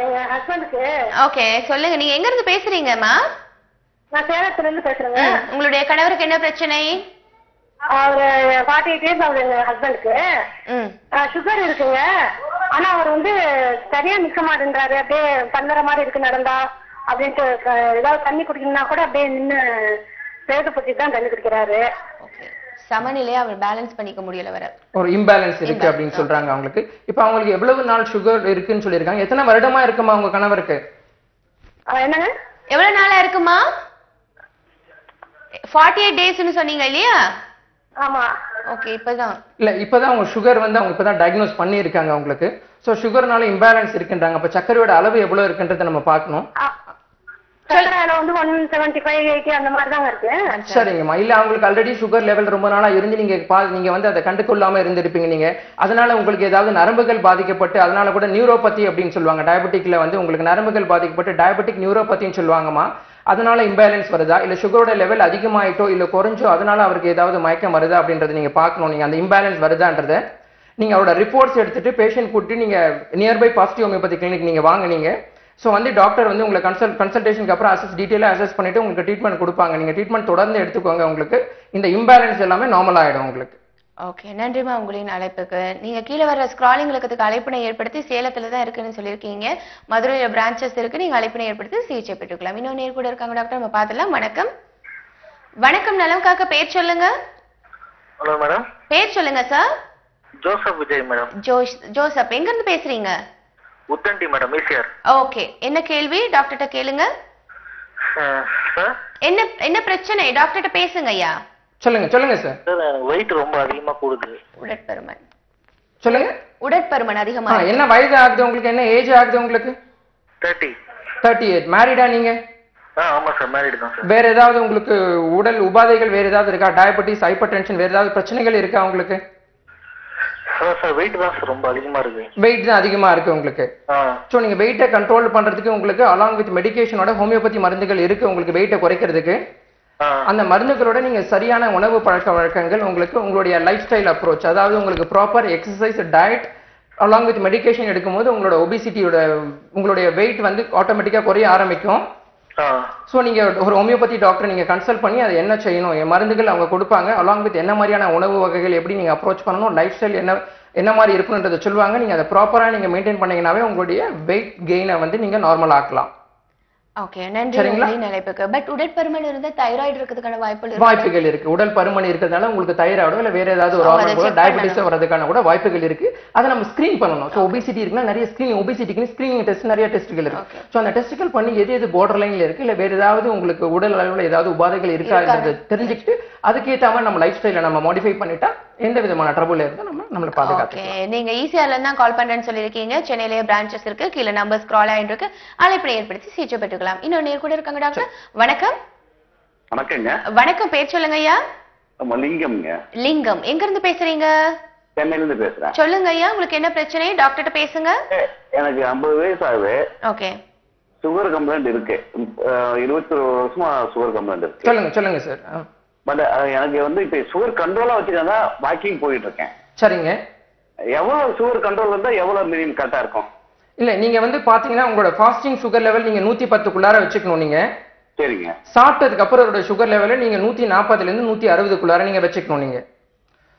எங்க ஹஸ்பண்டுக்கு. ஓகே, சொல்லுங்க, நீங்க எங்க இருந்து பேசுறீங்கம்மா? நான் சேலத்துல இருந்து பேசுறேங்க. உங்களுடைய கணவருக்கு என்ன பிரச்சனை? அவரு 48 இயர்ஸ் ஆகுது எங்க ஹஸ்பண்டுக்கு. சுகர் இருக்குங்க. ஆனா அவர் வந்து சரியா நிக்க மாட்டேன்றாரு. அப்படியே பந்தற மாதிரி இருக்கு நடந்தா அப்படின்ட்டு. ஏதாவது தண்ணி குடிக்கணும்னா கூட அப்படியே நின்று சேதப்பத்தி தான் தண்ணி குடிக்கிறாரு. சமநிலையை அவர் பேலன்ஸ் பண்ணிக்க முடியல, வர ஒரு இம்பேலன்ஸ் இருக்கு அப்படின்னு சொல்றாங்க அவங்களுக்கு. இப்ப அவங்களுக்கு எவ்வளவு நாள் சுகர் இருக்குன்னு சொல்லியிருக்காங்க? எத்தனை வருடமா இருக்குமா உங்க கணவருக்கு? என்னங்க, எவ்வளவு நாளா இருக்குமா? 48 டேஸ்னு சொன்னீங்க இல்லையா? ஆமா. ஓகே, இப்பதான் அவங்க சுகர் வந்து அவங்க இப்பதான் டயக்னோஸ் பண்ணியிருக்காங்க அவங்களுக்கு. ஸோ சுகர்னால இம்பேலன்ஸ் இருக்குன்றாங்க. அப்ப சர்க்கரையோட அளவு எவ்வளவு இருக்குன்றதை நம்ம பார்க்கணும். சர்க்கரை வந்து 175, 80 அந்த மாதிரி தாங்க இருக்கு. சரிங்கம்மா. இல்ல அவங்களுக்கு ஆல்ரெடி சுகர் லெவல் ரொம்ப நாளா இருந்து நீங்க வந்து அதை கண்டுகொள்ளாம இருந்திருப்பீங்க நீங்க. அதனால உங்களுக்கு ஏதாவது நரம்புகள் பாதிக்கப்பட்டு, அதனால கூட நியூரோபதி அப்படின்னு சொல்லுவாங்க. டயபெட்டிக்ல வந்து உங்களுக்கு நரம்புகள் பாதிக்கப்பட்டு டயபெட்டிக் நியூரோபதின்னு சொல்லுவாங்கம்மா. அதனால இம்பேலன்ஸ் வருதா, இல்ல சுகரோட லெவல் அதிகமாயிட்டோ இல்ல குறைஞ்சோ அதனால அவருக்கு ஏதாவது மயக்கம் வருதா அப்படின்றத நீங்க பார்க்கணும். நீங்க அந்த இம்பேலன்ஸ் வருதான்றத நீங்க அவரோட ரிப்போர்ட்ஸ் எடுத்துட்டு பேஷண்ட் கூட்டி நீங்க நியர்பை பாசிட்டிவ் ஹோமியோபதி கிளினிக் நீங்க வாங்க. நீங்க ஸோ வந்து டாக்டர் வந்து உங்களை கன்சல்டேஷனுக்கு அப்புறம் டீட்டெயிலாக அசஸ் பண்ணிட்டு உங்களுக்கு ட்ரீட்மெண்ட் கொடுப்பாங்க. நீங்க ட்ரீட்மெண்ட் தொடர்ந்து எடுத்துக்கோங்க. உங்களுக்கு இந்த இம்பேலன்ஸ் எல்லாமே நார்மல் ஆயிடும் உங்களுக்கு. ஓகே, நன்றிமா உங்களின் அழைப்புக்கு. நீங்க கீழே வர ஸ்க்ராலிங் இலக்கத்துக்கு அழைப்பினை ஏற்படுத்தி சேலத்துல தான் இருக்குன்னு சொல்லியிருக்கீங்க. மதுரையில பிரான்ச்சஸ் இருக்கு. நீங்க அழைப்பினை ஏற்படுத்தி சிகிச்சை பெற்றுக்கலாம். இன்னொரு நேர் கூட இருக்காங்க டாக்டர், நம்ம பார்த்துலாம். வணக்கம். வணக்கம், நலம் காக்க. பேர் சொல்லுங்க. Hello madam. பேர் சொல்லுங்க sir. Joseph Vijay madam. Joseph, எங்க இருந்து பேசுறீங்க? Uthandi madam, ECR. ஓகே, என்ன கேள்வி டாக்டர்கிட்ட கேளுங்க. சார், என்ன பிரச்சனை டாக்டர்கிட்ட பேசுங்க ஐயா. சொல்லுங்க சார். வெயிட் ரொம்ப அதிகமா கூடுது. உடற்பருமன். சொல்லுங்க. உடற்பருமன் அதிகமா. என்ன வயது ஆகுது உங்களுக்கு? என்ன ஏஜ் ஆகுது உங்களுக்கு? 38. மேரிடா நீங்க? ஆமா சார், மேரிட் தான் சார். வேற ஏதாவது உங்களுக்கு உடல் உபாதைகள் வேற ஏதாவது இருக்கா? டயபெட்டிஸ், ஹைப்பர் டென்ஷன், வேற ஏதாவது பிரச்சனைகள் இருக்கா உங்களுக்கு? சார் வெயிட் தான் சார் ரொம்ப அதிகமா இருக்கு. வெயிட் தான் அதிகமா இருக்கு உங்களுக்கு. சோ நீங்க வெயிட்டை கண்ட்ரோல் பண்றதுக்கு உங்களுக்கு அலாங் வித் மெடிகேஷனோட ஹோமியோபதி மருந்துகள் இருக்கு உங்களுக்கு வெயிட்டை குறைக்கிறதுக்கு. அந்த மருந்துகளோட நீங்க சரியான உணவு பழக்க வழக்கங்கள், உங்களுக்கு உங்களுடைய லைஃப் ஸ்டைல் அப்ரோச், அதாவது உங்களுக்கு proper exercise, diet along with medication எடுக்கும்போது உங்களோட ஒபிசிட்டியோட உங்களுடைய வெயிட் வந்து ஆட்டோமேட்டிக்கா குறைய ஆரம்பிக்கும். ஸோ நீங்க ஒரு ஹோமியோபதி டாக்டர் நீங்க கன்சல்ட் பண்ணி அதை என்ன செய்யணும், மருந்துகள் அவங்க கொடுப்பாங்க. அலாங் வித் என்ன மாதிரியான உணவு வகைகள் எப்படி நீங்க அப்ரோச் பண்ணணும், லைஃப் ஸ்டைல் என்ன மாதிரி இருக்குன்றதை சொல்லுவாங்க. நீங்க அதை ப்ராப்பரா நீங்க மெயின்டைன் பண்ணீங்கன்னாவே உங்களுடைய வெயிட் கெயினை வந்து நீங்க நார்மல் ஆக்கலாம். ஓகே, நன்றி உங்களின் அழைப்புக்கு. பட் உடற்பருமன் இருந்தா தைராய்டு இருக்கிறதுக்கான வாய்ப்புகள் இருக்கு. உடல் பருமன் இருக்கிறதுனால உங்களுக்கு தைராய்டோ இல்ல வேற ஏதாவது ஒரு ஹார்மோன் கூட டயபெட்டிஸ் வரதுக்கான கூட வாய்ப்புகள் இருக்கு. அதை நம்ம ஸ்கிரீன் பண்ணணும். சோ ஒபிசிட்டி இருக்குன்னா நிறைய ஒபிசிட்டிக்கு ஸ்கிரீனிங் டெஸ்ட் நிறைய டெஸ்ட்கள் இருக்கு. சோ அந்த டெஸ்ட்கள் பண்ணி எது பார்டர் லைன்ல இருக்கு இல்ல வேற ஏதாவது உங்களுக்கு உடல் அளவுல ஏதாவது உபாதைகள் இருக்கான்றதை தெரிஞ்சுக்கிட்டு அதுக்கேற்ற மாதிரி நம்ம லைஃப் ஸ்டைல நம்ம மாடிஃபை பண்ணிட்டா எந்த விதமான ட்ரபிள் இருந்தா நம்மள பாதுகாத்துக்கலாம். நீங்க ஈஸியால தான் கால் பண்றேன்னு சொல்லிருக்கீங்க. சென்னையிலேயே பிரான்ச்சஸ் இருக்கு. கீழே நம்பர் ஸ்க்ரால் ஆயிட்டு இருக்கு. அழைப்பினை ஏற்படுத்தி சிகிச்சை பெற்றுக்கலாம். இன்னொரு நேர் கூட இருக்காங்க டாக்டர். வணக்கம். வணக்கங்க. வணக்கம், பேர் சொல்லுங்க ஐயா. லிங்கம்ங்க. லிங்கம், எங்க இருந்து பேசுறீங்க? சென்னையில இருந்து பேசுறேன். சொல்லுங்க ஐயா, உங்களுக்கு என்ன பிரச்சனை? டாக்டர்கிட்ட பேசுங்க. எனக்கு 50 வயசு ஆகுது. ஓகே. சுகர் கம்ப்ளைண்ட் இருக்கு. 21 வருஷமா சுகர் கம்ப்ளைண்ட் இருக்கு. சொல்லுங்க சார். பட் எனக்கு வந்து இப்ப சுகர் கண்ட்ரோலா வச்சுக்காங்க, வாக்கிங் போயிட்டு இருக்கேன். சரிங்க. எவ்வளவு சுகர் கண்ட்ரோல் இருந்தா எவ்வளவு மினிமம் கரெக்டா இருக்கும்? இல்ல நீங்க வந்து பாத்தீங்கன்னா உங்களோட ஃபாஸ்டிங் சுகர் லெவல் நீங்க 110க்குள்ளார வச்சுக்கணும். நீங்க சரிங்க. சாப்பிட்டதுக்கு அப்புறம் அதோட சுகர் லெவல நீங்க 140ல இருந்து 160க்குள்ளார நீங்க வச்சுக்கணும். நீங்க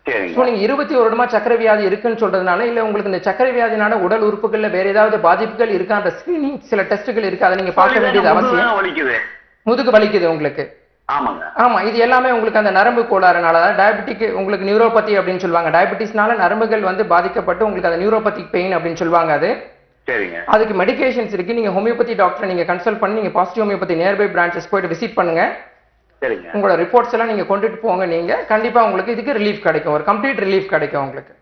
சரிங்க. சோ நீங்க 21 வருடமா சக்கரை வியாதி இருக்குன்னு சொல்றதுனால இல்ல உங்களுக்கு இந்த சக்கரை வியாதினால உடல் உறுப்புகள்ல வேற ஏதாவது பாதிப்புகள் இருக்கான்ற ஸ்கிரீனிங் சில டெஸ்ட்கள் இருக்கு. அதை நீங்க பார்க்க வேண்டியது அவசியம். வலிக்குது, முதுகு வலிக்குது உங்களுக்கு. ஆமாங்க. ஆமா, இது எல்லாமே உங்களுக்கு அந்த நரம்பு கோளாறுனால டயபெட்டிக் உங்களுக்கு நியூரோபதி அப்படின்னு சொல்லுவாங்க. டயபெட்டிஸ்னால நரம்புகள் வந்து பாதிக்கப்பட்டு உங்களுக்கு அந்த நியூரோபதிக் பெயின் அப்படின்னு சொல்லுவாங்க. அது சரிங்க. அதுக்கு மெடிகேஷன்ஸ் இருக்கு. நீங்க ஹோமியோபதி டாக்டர் நீங்க கன்சல்ட் பண்ணி நீங்க பாசிட்டிவ் ஹோமியோபதி நியர்பை பிரான்ச்சஸ் போயிட்டு விசிட் பண்ணுங்க. சரிங்க. உங்களோட ரிப்போர்ட்ஸ் எல்லாம் நீங்க கொண்டுட்டு போங்க. நீங்க கண்டிப்பா உங்களுக்கு இதுக்கு ரிலீஃப் கிடைக்கும். ஒரு கம்ப்ளீட் ரிலீஃப் கிடைக்கும் உங்களுக்கு.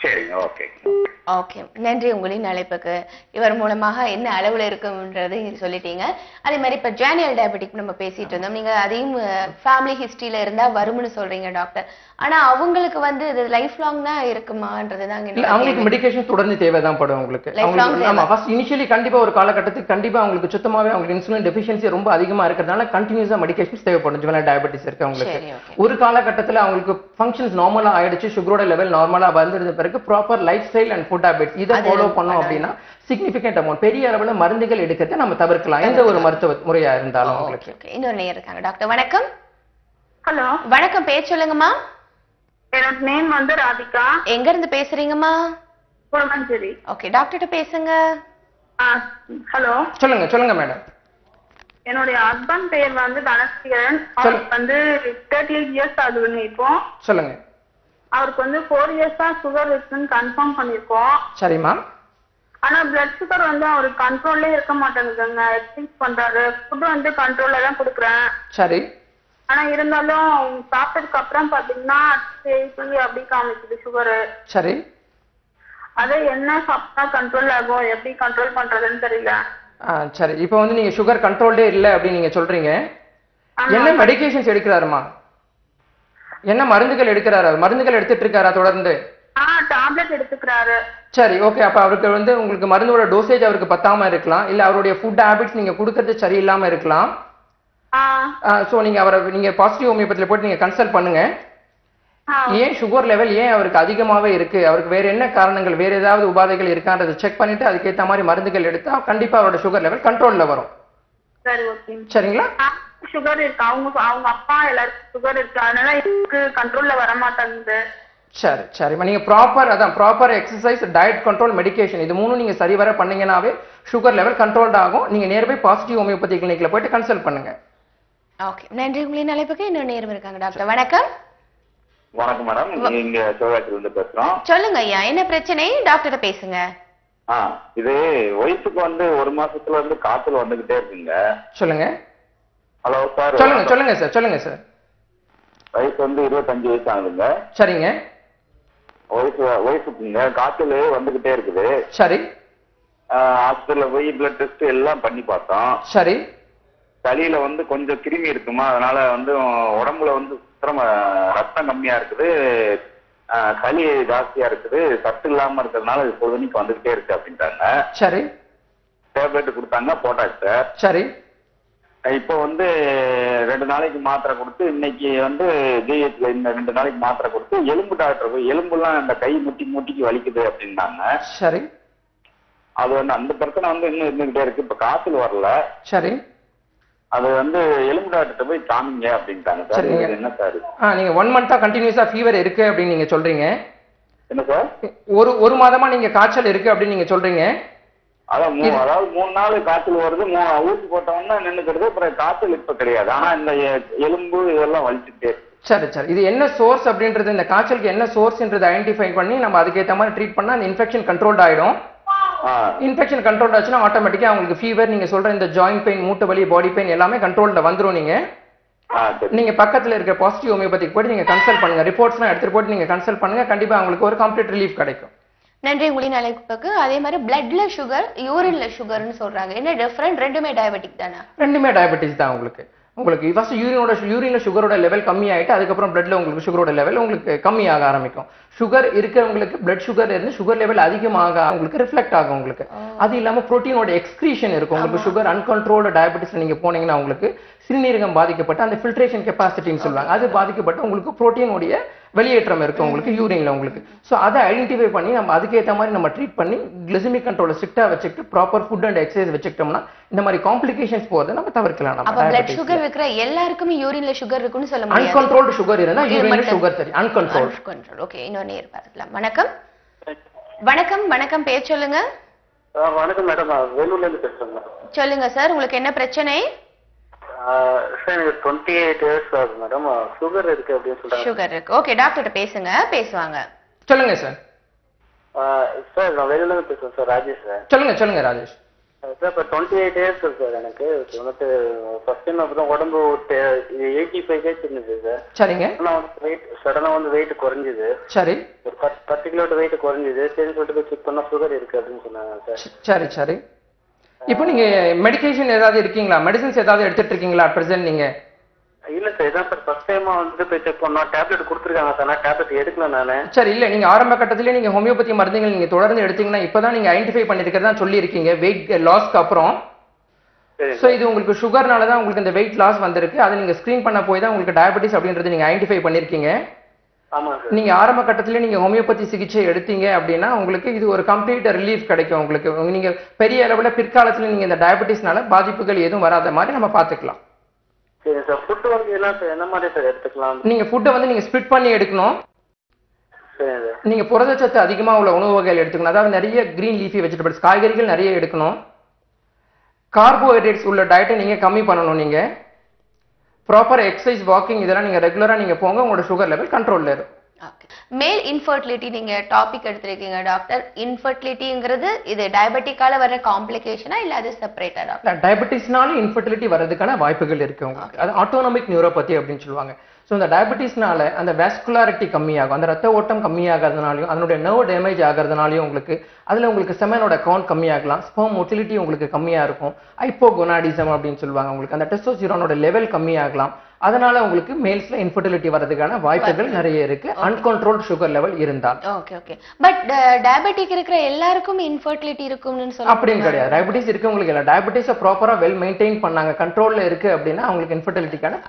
சரிங்க. ஓகே. ஓகே, நன்றி உங்களின் அழைப்புக்கு. இவர் மூலமாக என்ன அளவுல இருக்கும்ன்றது சொல்லிட்டீங்க. அதே மாதிரி இப்ப ஜானியல் டயபெட்டிக் நம்ம பேசிட்டு இருந்தோம். நீங்க அதையும் ஃபேமிலி ஹிஸ்டரியில இருந்தா வரும்னு சொல்றீங்க டாக்டர். ஆனா அவங்களுக்கு வந்து இது லைஃப் லாங் தான் இருக்குமான்றது தான் அவங்களுக்கு மெடிகேஷன் தொடர்ந்து தேவைதான் படும் உங்களுக்கு. ஆமா, ஃபர்ஸ்ட் இனிஷியலி கண்டிப்பா ஒரு காலகட்டத்துக்கு கண்டிப்பா அவங்களுக்கு சுத்தமாவே அவங்களுக்கு இன்சுலின் டெஃபிஷியன்சி ரொம்ப அதிகமா இருக்கிறதுனால கண்டினியூஸா மெடிகேஷன்ஸ் தேவைப்படும். ஜுவனல் டயபெட்டிஸ் இருக்கு அவங்களுக்கு. ஒரு காலகட்டத்துல அவங்களுக்கு ஃபங்க்ஷன்ஸ் நார்மலா ஆயிடுச்சு, சுகரோட லெவல் நார்மலா வந்தது பிறகு proper life style and food habits இதை ஃபாலோ பண்ணோம் அப்படின்னா சிக்னிபிகன்ட் அமௌண்ட் பெரிய அளவுல மருந்துகள் எடுக்கிறத நம்ம தவிர்க்கலாம், எந்த ஒரு மருத்துவ முறையா இருந்தாலும். உங்களுக்கு இன்னொரு நேரம் இருக்காங்க. டாக்டர் வணக்கம். ஹலோ வணக்கம், பேர் சொல்லுங்கம்மா. என்னோட நேம் வந்து ராதிகா. எங்க இருந்து பேசுறீங்கம்மா? குளமஞ்சேரி. ஓகே, டாக்டர்கிட்ட பேசுங்க. ஹலோ சொல்லுங்க சொல்லுங்க மேடம். என்னுடைய ஹஸ்பண்ட் பேர் வந்து தனசேகரன். அவருக்கு வந்து 38 இயர்ஸ் ஆகுதுங்க. இப்போ சொல்லுங்க. அவருக்கு வந்து 4 இயர்ஸா சுகர் இருக்குன்னு கன்ஃபார்ம் பண்ணிருக்கோம். சரிம்மா. ஆனா பிளட் சுகர் வந்து அவருக்கு கண்ட்ரோல்லே இருக்க மாட்டேங்குதுங்க. எக்ஸசைஸ் பண்றாரு, ஃபுட் வந்து கண்ட்ரோல்ல தான் கொடுக்குறேன். சரி. ஆனா இருந்தாலும் சாப்பிட்டதுக்கு அப்புறம் பாத்தீங்கன்னா அப்படி காமிக்குது சுகரு. சரி. அது என்ன சாப்பிட்டா கண்ட்ரோல் ஆகும், எப்படி கண்ட்ரோல் பண்றதுன்னு தெரியல. சரி, இப்போ வந்து நீங்க சுகர் கண்ட்ரோல்டே இல்லை அப்படின்னு நீங்க சொல்றீங்க. என்ன மெடிகேஷன்ஸ் எடுக்கிறாருமா? என்ன மருந்துகள் எடுக்கிறாரு? மருந்துகள் எடுத்துட்டு இருக்காரா தொடர்ந்து? டாப்லெட் எடுத்துக்கிறாரு. சரி, ஓகே. அப்ப அவருக்கு வந்து உங்களுக்கு மருந்தோட டோசேஜ் அவருக்கு பத்தாம இருக்கலாம், இல்ல அவருடைய ஃபுட் ஹேபிட்ஸ் நீங்க கொடுக்கறது சரியில்லாம இருக்கலாம். சோ நீங்க பாசிட்டிவ் ஹோமியோபதியில போட்டு நீங்க கன்சல்ட் பண்ணுங்க. ஏன் சுகர் லெவல் ஏன் அவருக்கு அதிகமாவே இருக்கு, அவருக்கு வேற என்ன காரணங்கள், வேற ஏதாவது உபாதைகள் இருக்கான்றதை செக் பண்ணிட்டு அதுக்கேற்ற மாதிரி மருந்துகள் எடுத்தா கண்டிப்பா அவரோட சுகர் லெவல் கண்ட்ரோல்ல வரும். சரிங்களா? சுகர் இருக்கு, அவங்க அப்பா எல்லாருக்கும் சுகர் இருக்கு, அதனால இதுக்கு கண்ட்ரோல்ல வர மாட்டேங்குது. சரி சரிம்மா, நீங்க proper exercise, diet control, medication இது மூணும் நீங்க சரிவர பண்ணீங்கன்னாவே சுகர் லெவல் கண்ட்ரோல்ட் ஆகும். நீங்க நியர்பை பாசிட்டிவ் ஹோமியோபதி கிளினிக்ல போயிட்டு கன்சல்ட் பண்ணுங்க. ஓகே, நன்றி. உங்களின் அழைப்புக்கு இன்னொரு நேரம் இருக்காங்க. டாக்டர் வணக்கம். வணக்கம் மேடம், இங்க சிவகாசில இருந்து பேசுறோம். சொல்லுங்க ஐயா, என்ன பிரச்சனை? டாக்டர் பேசுங்க. இது ஒய்ஃபுக்கு வந்து 1 மாசத்துல இருந்து காய்ச்சல் வந்துகிட்டே இருக்குங்க. சொல்லுங்க. Hello sir. சொல்லுங்க சார். சொல்லுங்க சார். வயசு வந்து 25 வயசு ஆகுதுங்க. சரிங்க. ஒய்ஃபுக்குங்க காய்ச்சல் வந்துகிட்டே இருக்குது. சரி. ஹாஸ்பிட்டல்ல போய் பிளட் டெஸ்ட் எல்லாம் பண்ணி பார்த்தோம். சரி. சளியில வந்து கொஞ்சம் கிருமி இருக்குமா, அதனால வந்து உடம்புல வந்து ரத்தம் கம்மியா இருக்குது, சளி ஜாஸ்தியா இருக்குது, சத்து இல்லாம இருக்கிறதுனால பொழுதுனிக்கு வந்துகிட்டே இருக்கு அப்படின்ட்டாங்க. சரி. டேப்லெட் கொடுத்தாங்க, போட்டாச்சு சார். சரி. இப்போ வந்து 2 நாளைக்கு மாத்திரை கொடுத்து, இன்னைக்கு வந்து ஜிஹெச்ல இந்த 2 நாளைக்கு மாத்திரை கொடுத்து எலும்பு டாக்டர் போய் எலும்புலாம் இந்த கை முட்டிக்கு வலிக்குது அப்படின்னாங்க. சரி. அது வந்து அந்த பிரச்சனை வந்து இன்னும் இருந்துகிட்டே இருக்கு. இப்ப காய்ச்சல் வரல. சரி. அது வந்து எலும்பு டாக்டர் போய் காமிங்க அப்படின்ட்டாங்க சார். என்ன சார்? நீங்க 1 மந்தா கண்டினியூஸா ஃபீவர் இருக்கு அப்படின்னு நீங்க சொல்றீங்க. என்ன சார்? ஒரு மாதமா நீங்க காய்ச்சல் இருக்கு அப்படின்னு நீங்க சொல்றீங்க. அதாவது 3 நாள் காய்ச்சல் வருது, ஊசி போட்டோம்னா நின்னுக்கிறது, அப்புறம் காய்ச்சல் இப்ப கிடையாது. ஆனா இந்த எலும்பு இதெல்லாம் வலிச்சுட்டே. சரி சரி. இது என்ன சோர்ஸ் அப்படின்றது, இந்த காய்ச்சலுக்கு என்ன சோர்ஸ்ன்றது ஐடென்டிஃபை பண்ணி நம்ம அதுக்கேற்ற மாதிரி ட்ரீட் பண்ணா அந்த இன்ஃபெக்ஷன் கண்ட்ரோல்ட் ஆயிடும். இன்ஃபெக்ஷன் கண்ட்ரோல் ஆச்சுன்னா ஆட்டோமேட்டிக்கா உங்களுக்கு ஃபீவர், நீங்க சொல்ற இந்த ஜாயிண்ட் பெயின், மூட்டு வலி, பாடி பெயின் எல்லாமே கண்ட்ரோல்ல வந்துரும். நீங்க பக்கத்துல இருக்க பாசிட்டிவ் ஹோமியோபதிக்கு போயிட்டு நீங்க கன்சல்ட் பண்ணுங்க, ரிப்போர்ட்ஸ்லாம் எடுத்துட்டு போயிட்டு நீங்க கன்சல்ட் பண்ணுங்க, கண்டிப்பா உங்களுக்கு ஒரு கம்ப்ளீட் ரிலீஃப் கிடைக்கும். நன்றி உங்களின் அழைப்புக்கு. அதே மாதிரி பிளட்ல சுகர், யூரின்ல சுகர்னு சொல்றாங்க, என்ன டிஃபரண்ட்? ரெண்டுமே டயபெட்டிக் தானா? ரெண்டுமே டயபெட்டிஸ் தான். உங்களுக்கு ஃபர்ஸ்ட் யூரின்ல சுகரோட லெவல் கம்மி ஆயிட்டு அதுக்கப்புறம் பிளட்ல உங்களுக்கு சுகரோட லெவல் உங்களுக்கு கம்மியாக ஆரம்பிக்கும். சுகர் இருக்கிறவங்களுக்கு பிளட் சுகர் இருந்து சுகர் லெவல் அதிகமாக உங்களுக்கு ரிஃப்ளெக்ட் ஆகும் உங்களுக்கு. அது இல்லாம புரோட்டீனோட எக்ஸ்கிரீஷன் இருக்கும் உங்களுக்கு. சுகர் அன்கண்ட்ரோல்டு டயபெட்டிஸ்ல நீங்க போனீங்கன்னா உங்களுக்கு சிறுநீரகம் பாதிக்கப்பட்ட அந்த ஃபில்ட்ரேஷன் கெப்பாசிட்டின்னு சொல்லுவாங்க, அது பாதிக்கப்பட்ட உங்களுக்கு புரோட்டீனுடைய வெளியேற்றம் இருக்கு உங்களுக்கு யூரின்ல உங்களுக்கு. ஸோ அதை ஐடென்டிஃபை பண்ணி நம்ம அதுக்கேற்ற மாதிரி நம்ம ட்ரீட் பண்ணி கிளிசமிக் கண்ட்ரோலை ஸ்ட்ரிக்டா வச்சுக்கிட்டு ப்ராப்பர் ஃபுட் அண்ட் எக்ஸசைஸ் வச்சுக்கிட்டோம்னா இந்த மாதிரி காம்ப்ளிகேஷன்ஸ் போறதை நம்ம தவிர்க்கலாம். அப்ப பிளட் சுகர் இருக்கிற எல்லாருக்குமே யூரின்ல சுகர் இருக்குன்னு சொல்ல முடியாது. அன்கண்ட்ரோல்டு சுகர் இருந்தா யூரின்ல சுகர் தெரியும். அன்கண்ட்ரோல். ஓகே, இன்னொரு நேர் பார்க்கலாம். வணக்கம். வணக்கம். பேர் சொல்லுங்க. வணக்கம் மேடம், வேலூர்ல இருந்து பேசுறேன். சொல்லுங்க சார், உங்களுக்கு என்ன பிரச்சனை? சார் எனக்கு 28 இயர்ஸ் ஆகுது மேடம். சுகர் இருக்கு அப்படின்னு சொல்றாங்க. சுகர் இருக்கு. ஓகே, டாக்டர் பேசுவாங்க. சொல்லுங்க சார். சார் நான் வேலூர்ல இருந்து பேசுறேன் சார், ராஜேஷ் சார். சொல்லுங்க ராஜேஷ். சார் இப்போ 28 இயர்ஸ் இருக்கு சார் எனக்கு. வந்துட்டு ஃபர்ஸ்ட் டைம் அப்பதான் உடம்பு 85 கேஜ் இருந்துச்சு சார். சரிங்க. ஆனால் வந்து வெயிட் சடனாக வந்து வெயிட் குறைஞ்சிது. சரி. ஒரு 10 கிலோ வெயிட் குறைஞ்சிது. சரின்னு சொல்லிட்டு போய் செக் பண்ணால் சுகர் இருக்கு அப்படின்னு சொன்னாங்க சார். சரி சரி. இப்போ நீங்க மெடிகேஷன் ஏதாவது இருக்கீங்களா, மெடிசன்ஸ் ஏதாவது எடுத்துட்டு இருக்கீங்களா பிரசன்ட் நீங்க? இல்ல சார், இதான் சார் ஃபர்ஸ்ட் டைமா வந்து போய் செக் பண்ணோம். டேப்லெட் கொடுத்துருக்காங்க சார், நான் டேப்லெட் எடுக்கல நானு. சரி, இல்ல நீங்க ஆரம்ப கட்டத்திலே நீங்க ஹோமியோபதி மருந்துகள் நீங்க தொடர்ந்து எடுத்தீங்கன்னா இப்பதான் நீங்க ஐடென்டிஃபை பண்ணிருக்கிறதா சொல்லியிருக்கீங்க வெயிட் லாஸ்க்கு அப்புறம். சோ இது உங்களுக்கு சுகர்னால தான் உங்களுக்கு இந்த வெயிட் லாஸ் வந்திருக்கு. அதை நீங்க ஸ்கிரீன் பண்ண போய் தான் உங்களுக்கு டயபெட்டிஸ் அப்படின்றது நீங்க ஐடென்டிஃபை பண்ணிருக்கீங்க. ஆமா சார். நீங்க ஆரம்ப கட்டத்திலே நீங்க ஹோமியோபதி சிகிச்சை எடுத்தீங்க அப்படின்னா உங்களுக்கு இது ஒரு கம்ப்ளீட் ரிலீஃப் கிடைக்கும் உங்களுக்கு. நீங்க பெரிய அளவுல பிற்காலத்துல நீங்க இந்த டயபெட்டிஸ்னால பாதிப்புகள் எதுவும் வராத மாதிரி நம்ம பாத்துக்கலாம். சரி சார். ஃபுட் வந்து என்ன மாதிரி சார் எடுத்துக்கலாம்? நீங்க ஃபுட்டை வந்து நீங்க ஸ்ப்ளிட் பண்ணி எடுக்கணும். சரி சார். நீங்க புரதச்சத்து அதிகமா உள்ள உணவு வகைகள் எடுத்துக்கணும். அதாவது நிறைய கிரீன் லீஃபி வெஜிடபிள்ஸ், காய்கறிகள் நிறைய எடுக்கணும். கார்போஹைட்ரேட்ஸ் உள்ள டயட்டை நீங்க கம்மி பண்ணணும். நீங்க ப்ராப்பர் எக்ஸசைஸ், வாக்கிங் இதெல்லாம் நீங்க ரெகுலரா நீங்க போங்க, உங்களோட சுகர் லெவல் கண்ட்ரோல்ல இருக்கும். மேல் இன்ஃபர்டிலிட்டி நீங்க டாபிக் எடுத்திருக்கீங்க டாக்டர். இன்ஃபர்டிலிட்டிங்கிறது இது டயபெட்டிக்கால வர காம்ப்ளிகேஷனா இல்ல அது செப்பரேட்டரா? டயபெட்டிஸ்னால இன்ஃபர்டிலிட்டி வர்றதுக்கான வாய்ப்புகள் இருக்கு உங்களுக்கு. அது ஆட்டோனமிக் நியூரோபதி அப்படின்னு சொல்லுவாங்க. ஸோ இந்த டயபெட்டிஸ்னால அந்த வாஸ்குலாரிட்டி கம்மியாகும், அந்த ரத்த ஓட்டம் கம்மியாகிறதுனாலையும் அதனுடைய நர்வ் டேமேஜ் ஆகிறதுனாலையும் உங்களுக்கு அதில் உங்களுக்கு செமனோட கவுண்ட் கம்மியாகலாம். ஸ்பெர்ம் மொட்டிலிட்டி உங்களுக்கு கம்மியாக இருக்கும். ஹைப்போகோனாடிசம் அப்படின்னு சொல்லுவாங்க. உங்களுக்கு அந்த டெஸ்டோஸ்டிரானோட லெவல் கம்மியாகலாம். அதனால உங்களுக்கு மேல்ஸ்ல இன்ஃபர்டிலிட்டி வரதுக்கான வாய்ப்புகள் நிறைய இருக்கு, அன்கண்ட்ரோல்ட் சுகர் லெவல் இருந்தால். Okay okay. பட் டயபெட்டிக் இருக்கிற எல்லாருக்கும் இன்ஃபர்டிலிட்டி இருக்கும்னு சொல்ல அப்படின்னு கிடையாது. டயபெட்டிஸ் இருக்கவங்களுக்கு இல்ல, டயபெட்டிஸை ப்ராப்பரா வெல் மெயின்டைன் பண்ணாங்க, கண்ட்ரோல்ல இருக்கு அப்படின்னா அவங்களுக்கு இன்ஃபர்டிலிட்டிக்கான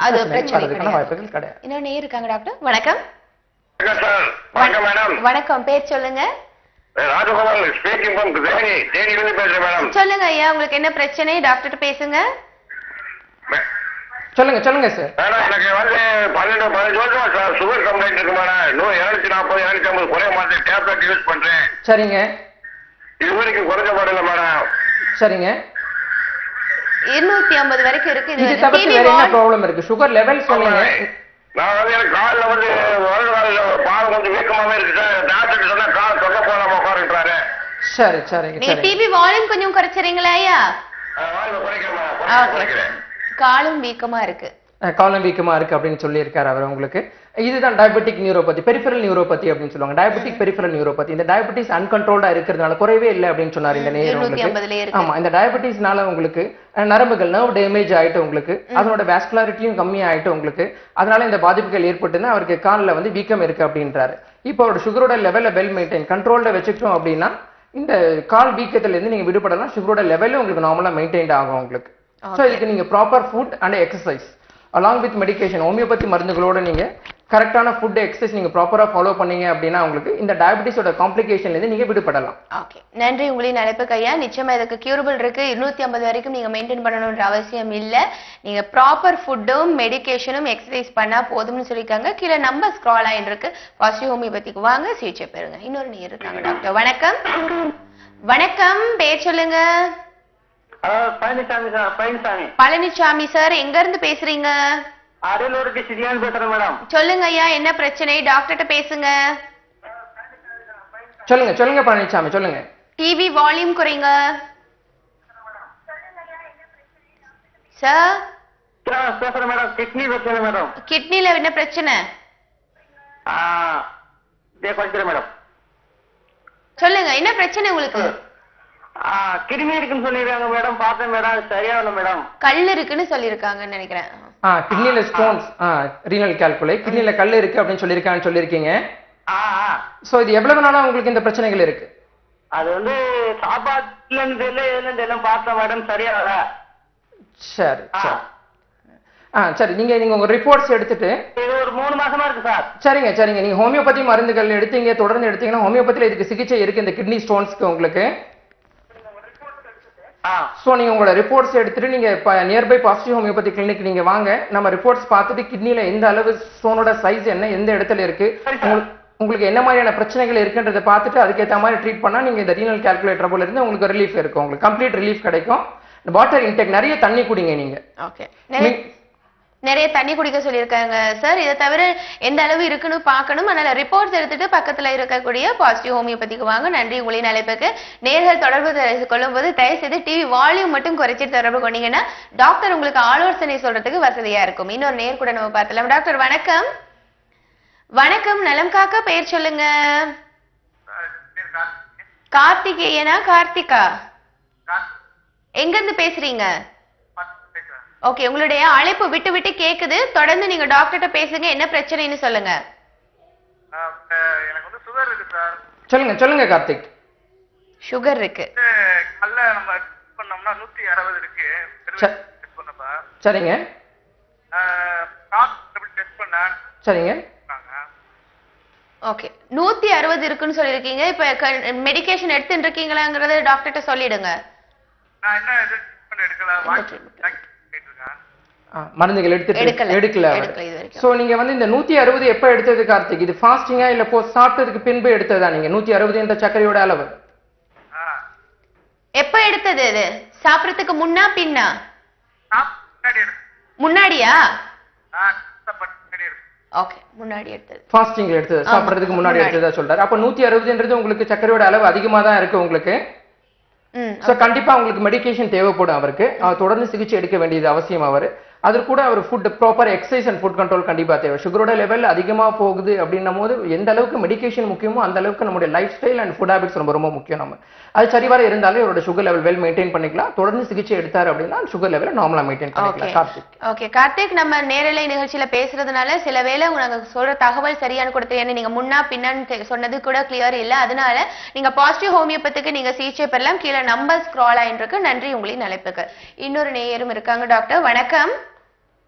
வரதுக்கான வாய்ப்புகள் கிடையாது. இன்னொன்னு இருக்காங்க டாக்டர். வணக்கம். வணக்கம் மேடம். வணக்கம், பேர் சொல்லுங்க. ராஜகோபால் ஸ்பீக்கிங் ஃப்ரம் தேனியிலிருந்து பேசுறேன் மேடம். சொல்லுங்க ஐயா, உங்களுக்கு என்ன பிரச்சனை? டாக்டர் பேசுங்க. சொல்லுங்க சொல்லுங்க சார். மேடம் எனக்கு வந்து 12-15 வருஷம் சார் சுகர் கம்ப்ளைண்ட் இருக்கு மேடம். 240 250 குறைய மாட்டேன். டேப்லெட் யூஸ் பண்றேன். சரிங்க. இது வரைக்கும் குறைஞ்ச பாடல மேடம். சரிங்க. 250 வரைக்கும் இருக்கு. இது தவிர்த்து வேற என்ன ப்ராப்ளம் இருக்கு? சுகர் லெவல் சொல்லுங்க. நான் வந்து எனக்கு காலில் வந்து வலது காலில் பால் கொஞ்சம் வீக்கமாவே இருக்கு சார். டாக்டர் சொன்னா கால் தொங்க போடாம உட்காருன்றாரு. சரி சரிங்க. நீங்க டிவி வால்யூம் கொஞ்சம் குறைச்சறீங்களா ஐயா? குறைக்கிறேன். காலும் வீக்கமா இருக்கு. காலம் வீக்கமா இருக்கு அப்படின்னு சொல்லியிருக்காரு அவர் உங்களுக்கு. இதுதான் டயபெட்டிக் நியூரோபதி, பெரிஃபரல் நியூரோபதி அப்படின்னு சொல்லுவாங்க. Diabetic peripheral neuropathy. இந்த டயபெட்டிஸ் அன்கண்ட்ரோல்டா இருக்கிறதுனால குறைவே இல்லை அப்படின்னு சொன்னார் இந்த நேரம் உங்களுக்கு. ஆமா, இந்த டயபெட்டிஸ்னால உங்களுக்கு நரம்புகள் நர்வ் டேமேஜ் ஆயிட்டு உங்களுக்கு, அதனோட வாஸ்குலாரிட்டியும் கம்மி ஆயிட்டு உங்களுக்கு, அதனால இந்த பாதிப்புகள் ஏற்பட்டுன்னா அவருக்கு காலில் வந்து வீக்கம் இருக்கு அப்படின்றாரு. இப்போ அவரோட சுகரோட லெவலை வெல் மெயின்டைன் கண்ட்ரோல்ல வச்சுக்கிட்டோம் அப்படின்னா இந்த கால் வீக்கத்துல இருந்து நீங்க விடுபடலாம். சுகரோட லெவலும் உங்களுக்கு நார்மலா மெயின்டைன் ஆகும் உங்களுக்கு. ஸோ இதுக்கு நீங்க proper food and exercise along with medication, homeopathy மருந்துகளோட நீங்க கரெக்டான ஃபுட் எக்ஸசைஸ் நீங்க ப்ராப்பரா ஃபாலோ பண்ணீங்க அப்படின்னா உங்களுக்கு இந்த டயபெட்டிஸோட காம்ப்ளிகேஷன்ல இருந்து நீங்க விடுபடலாம். ஓகே, நன்றி உங்களின் அழைப்புக்கு ஐயா. நிச்சயமா இதுக்கு கியூரபிள் இருக்கு. 250 வரைக்கும் நீங்க மெயின்டைன் பண்ணணும்ன்ற அவசியம் இல்ல. நீங்க ப்ராப்பர் ஃபுட்டும் மெடிகேஷனும் எக்ஸசைஸ் பண்ணா போதும்னு சொல்லிருக்காங்க. கீழே நம்பர் ஸ்க்ரால் ஆயிட்டு இருக்கு. பாசிட்டிவ் ஹோமியோபதிக்கு வாங்க, சிகிச்சை பெறுங்க. இன்னொரு நீங்க இருக்காங்க டாக்டர். வணக்கம். வணக்கம், பேர் சொல்லுங்க. பழனிசாமி சார். பழனிசாமி சார், எங்க இருந்து பேசுறீங்க? அரியலூர் டிஸ்ட்ரிக்ட்ல பேசுறேன் மேடம். சொல்லுங்க ஐயா, என்ன பிரச்சனை? டாக்டர்கிட்ட பேசுங்க. சொல்லுங்க சொல்லுங்க பழனிசாமி சொல்லுங்க. டிவி வால்யூம் குறைங்க சார். பேசுறேன் மேடம். கிட்னி பிரச்சனை மேடம். கிட்னில என்ன பிரச்சனை? கொஞ்சம் மேடம் சொல்லுங்க, என்ன பிரச்சனை உங்களுக்கு? கிருமி இருக்குன்னு சொல்லிருக்காங்க மேடம். பார்த்தேன் மேடம், சரியா இல்லை மேடம். கல் இருக்குன்னு சொல்லிருக்காங்கன்னு நினைக்கிறேன். கிட்னில ஸ்டோன்ஸ், ரீனல் கால்குலை, கிட்னில கல் இருக்கு அப்படின்னு சொல்லிருக்காங்கன்னு சொல்லிருக்கீங்க. சோ இது எவ்வளவு நாளா உங்களுக்கு இந்த பிரச்சனைகள் இருக்கு? அது வந்து சாப்பாட்டுல இருந்து எல்லாம் பார்த்தேன் மேடம், சரியா இல்ல. சரி சரி. சரி, நீங்க உங்க ரிப்போர்ட்ஸ் எடுத்துட்டு இது ஒரு 3 மாசமா இருக்கு சார். சரிங்க சரிங்க. நீங்க ஹோமியோபதி மருந்துகள் எடுத்தீங்க, தொடர்ந்து எடுத்தீங்கன்னா ஹோமியோபதியில இதுக்கு சிகிச்சை இருக்கு இந்த கிட்னி ஸ்டோன்ஸ்க்கு உங்களுக்கு. சோ நீங்க உங்களோட ரிப்போர்ட்ஸ் எடுத்துட்டு நீங்க நியர்பை பாசிட்டிவ் ஹோமியோபதி கிளினிக் நீங்க வாங்க. நம்ம ரிப்போர்ட்ஸ் பார்த்துட்டு கிட்னில எந்த அளவு ஸ்டோனோட சைஸ் என்ன, எந்த இடத்துல இருக்கு, உங்களுக்கு என்ன மாதிரியான பிரச்சனைகள் இருக்குன்றதை பார்த்துட்டு அதுக்கேற்ற மாதிரி ட்ரீட் பண்ணா நீங்க இந்த ரீனல் கால்குலேட்டர் போல இருந்து உங்களுக்கு ரிலீஃப் இருக்கும். உங்களுக்கு கம்ப்ளீட் ரிலீஃப் கிடைக்கும். வாட்டர் இன்டேக் நிறைய தண்ணி குடிங்க நீங்க. ஓகே, நிறைய தண்ணி குடிக்க சொல்லியிருக்காங்க சார். இதை தவிர எந்த அளவு இருக்குன்னு பார்க்கணும். அதனால ரிப்போர்ட்ஸ் எடுத்துட்டு பக்கத்துல இருக்கக்கூடிய பாசிட்டிவ் ஹோமியோபதிக்கு வாங்க. நன்றி உங்களின் அழைப்புக்கு. நேர்கள் தொடர்பு கொள்ளும் போது தயவு செய்து டிவி வால்யூம் மட்டும் குறைச்சி தொடர்பு கொண்டீங்கன்னா டாக்டர் உங்களுக்கு ஆலோசனை சொல்றதுக்கு வசதியா இருக்கும். இன்னொரு நேர் கூட நம்ம பார்த்தலாம். டாக்டர் வணக்கம். வணக்கம், நலம் காக்க, பெயர் சொல்லுங்க. கார்த்திகேயனா கார்த்திகா? எங்க இருந்து பேசுறீங்க? ஓகே, உங்களுடைய அழைப்பு விட்டு விட்டு கேக்குது. தொடர்ந்து நீங்க டாக்டர்கிட்ட பேசுங்க, என்ன பிரச்சனைன்னு சொல்லுங்க. எனக்கு வந்து சுகர் இருக்கு சார். சொல்லுங்க சொல்லுங்க கார்த்திக். சுகர் இருக்கு. கல்ல நம்ம டெஸ்ட் பண்ணோம்னா 160 இருக்கு. டெஸ்ட் பண்ணப்ப சரிங்க. டாக்டர் டெஸ்ட் பண்ணா சரிங்க. ஓகே, 160 இருக்குன்னு சொல்லிருக்கீங்க. இப்ப மெடிகேஷன் எடுத்துட்டு இருக்கீங்களாங்கறத டாக்டர்கிட்ட சொல்லிடுங்க. நான் என்ன ட்ரீட்மென்ட் எடுக்கல, மருந்துகள் எடுக்கல. சோ நீங்க வந்து இந்த 160 எப்ப எடுத்தது கார்த்திக்? இது ஃபாஸ்டிங்கா இல்ல சாப்பிட்டதுக்கு பின்பு எடுத்ததா? நீங்க 160 என்ற சர்க்கரையோட அளவு எப்ப எடுத்தது? இது சாப்பிடறதுக்கு முன்னா பின்னா? முன்னாடியா? ஓகே, முன்னாடி எடுத்தது. ஃபாஸ்டிங்ல எடுத்தது, சாப்பிடறதுக்கு முன்னாடி எடுத்ததா சொல்றாரு. அப்ப 160ன்றது உங்களுக்கு சர்க்கரையோட அளவு அதிகமா தான் இருக்கு உங்களுக்கு. சோ கண்டிப்பா உங்களுக்கு மெடிகேஷன் தேவைப்படும் அவருக்கு. அவர் தொடர்ந்து சிகிச்சை எடுக்க வேண்டியது அவசியம். அவர் அது கூட அவர் food proper exercise and food control கண்டிப்பா தேவை. சுகரோட லெவல் அதிகமா போகுது அப்படின்னும் போது எந்த அளவுக்கு மெடிகேஷன் முக்கியமோ அந்த அளவுக்கு நம்மளுடைய life style and food habits ரொம்ப ரொம்ப முக்கியம். நம்ம அது சரிவர இருந்தாலே அவரோட சுகர் லெவல் வெல் மெயின்டைன் பண்ணிக்கலாம். தொடர்ந்து சிகிச்சை எடுத்தார் அப்படின்னா சுகர் லெவலை நார்மலா மெயின்டைன் பண்ணிக்கலாம். கார்த்திக். ஓகே கார்த்திக், நம்ம நேரலை நிகழ்ச்சியில பேசுறதுனால சில வேளை உங்களுக்கு சொல்ற தகவல் சரியான கொடுத்து, ஏன்னா நீங்க முன்னா பின்னான்னு சொன்னது கூட கிளியர் இல்ல. அதனால நீங்க பாசிட்டிவ் ஹோமியோபதிக்கு நீங்க சிகிச்சை பெறலாம். கீழே நம்பர் ஸ்க்ரால் ஆயிருக்கு. நன்றி உங்களின் அழைப்புக்கு. இன்னொரு நேயரும் இருக்காங்க. டாக்டர் வணக்கம்.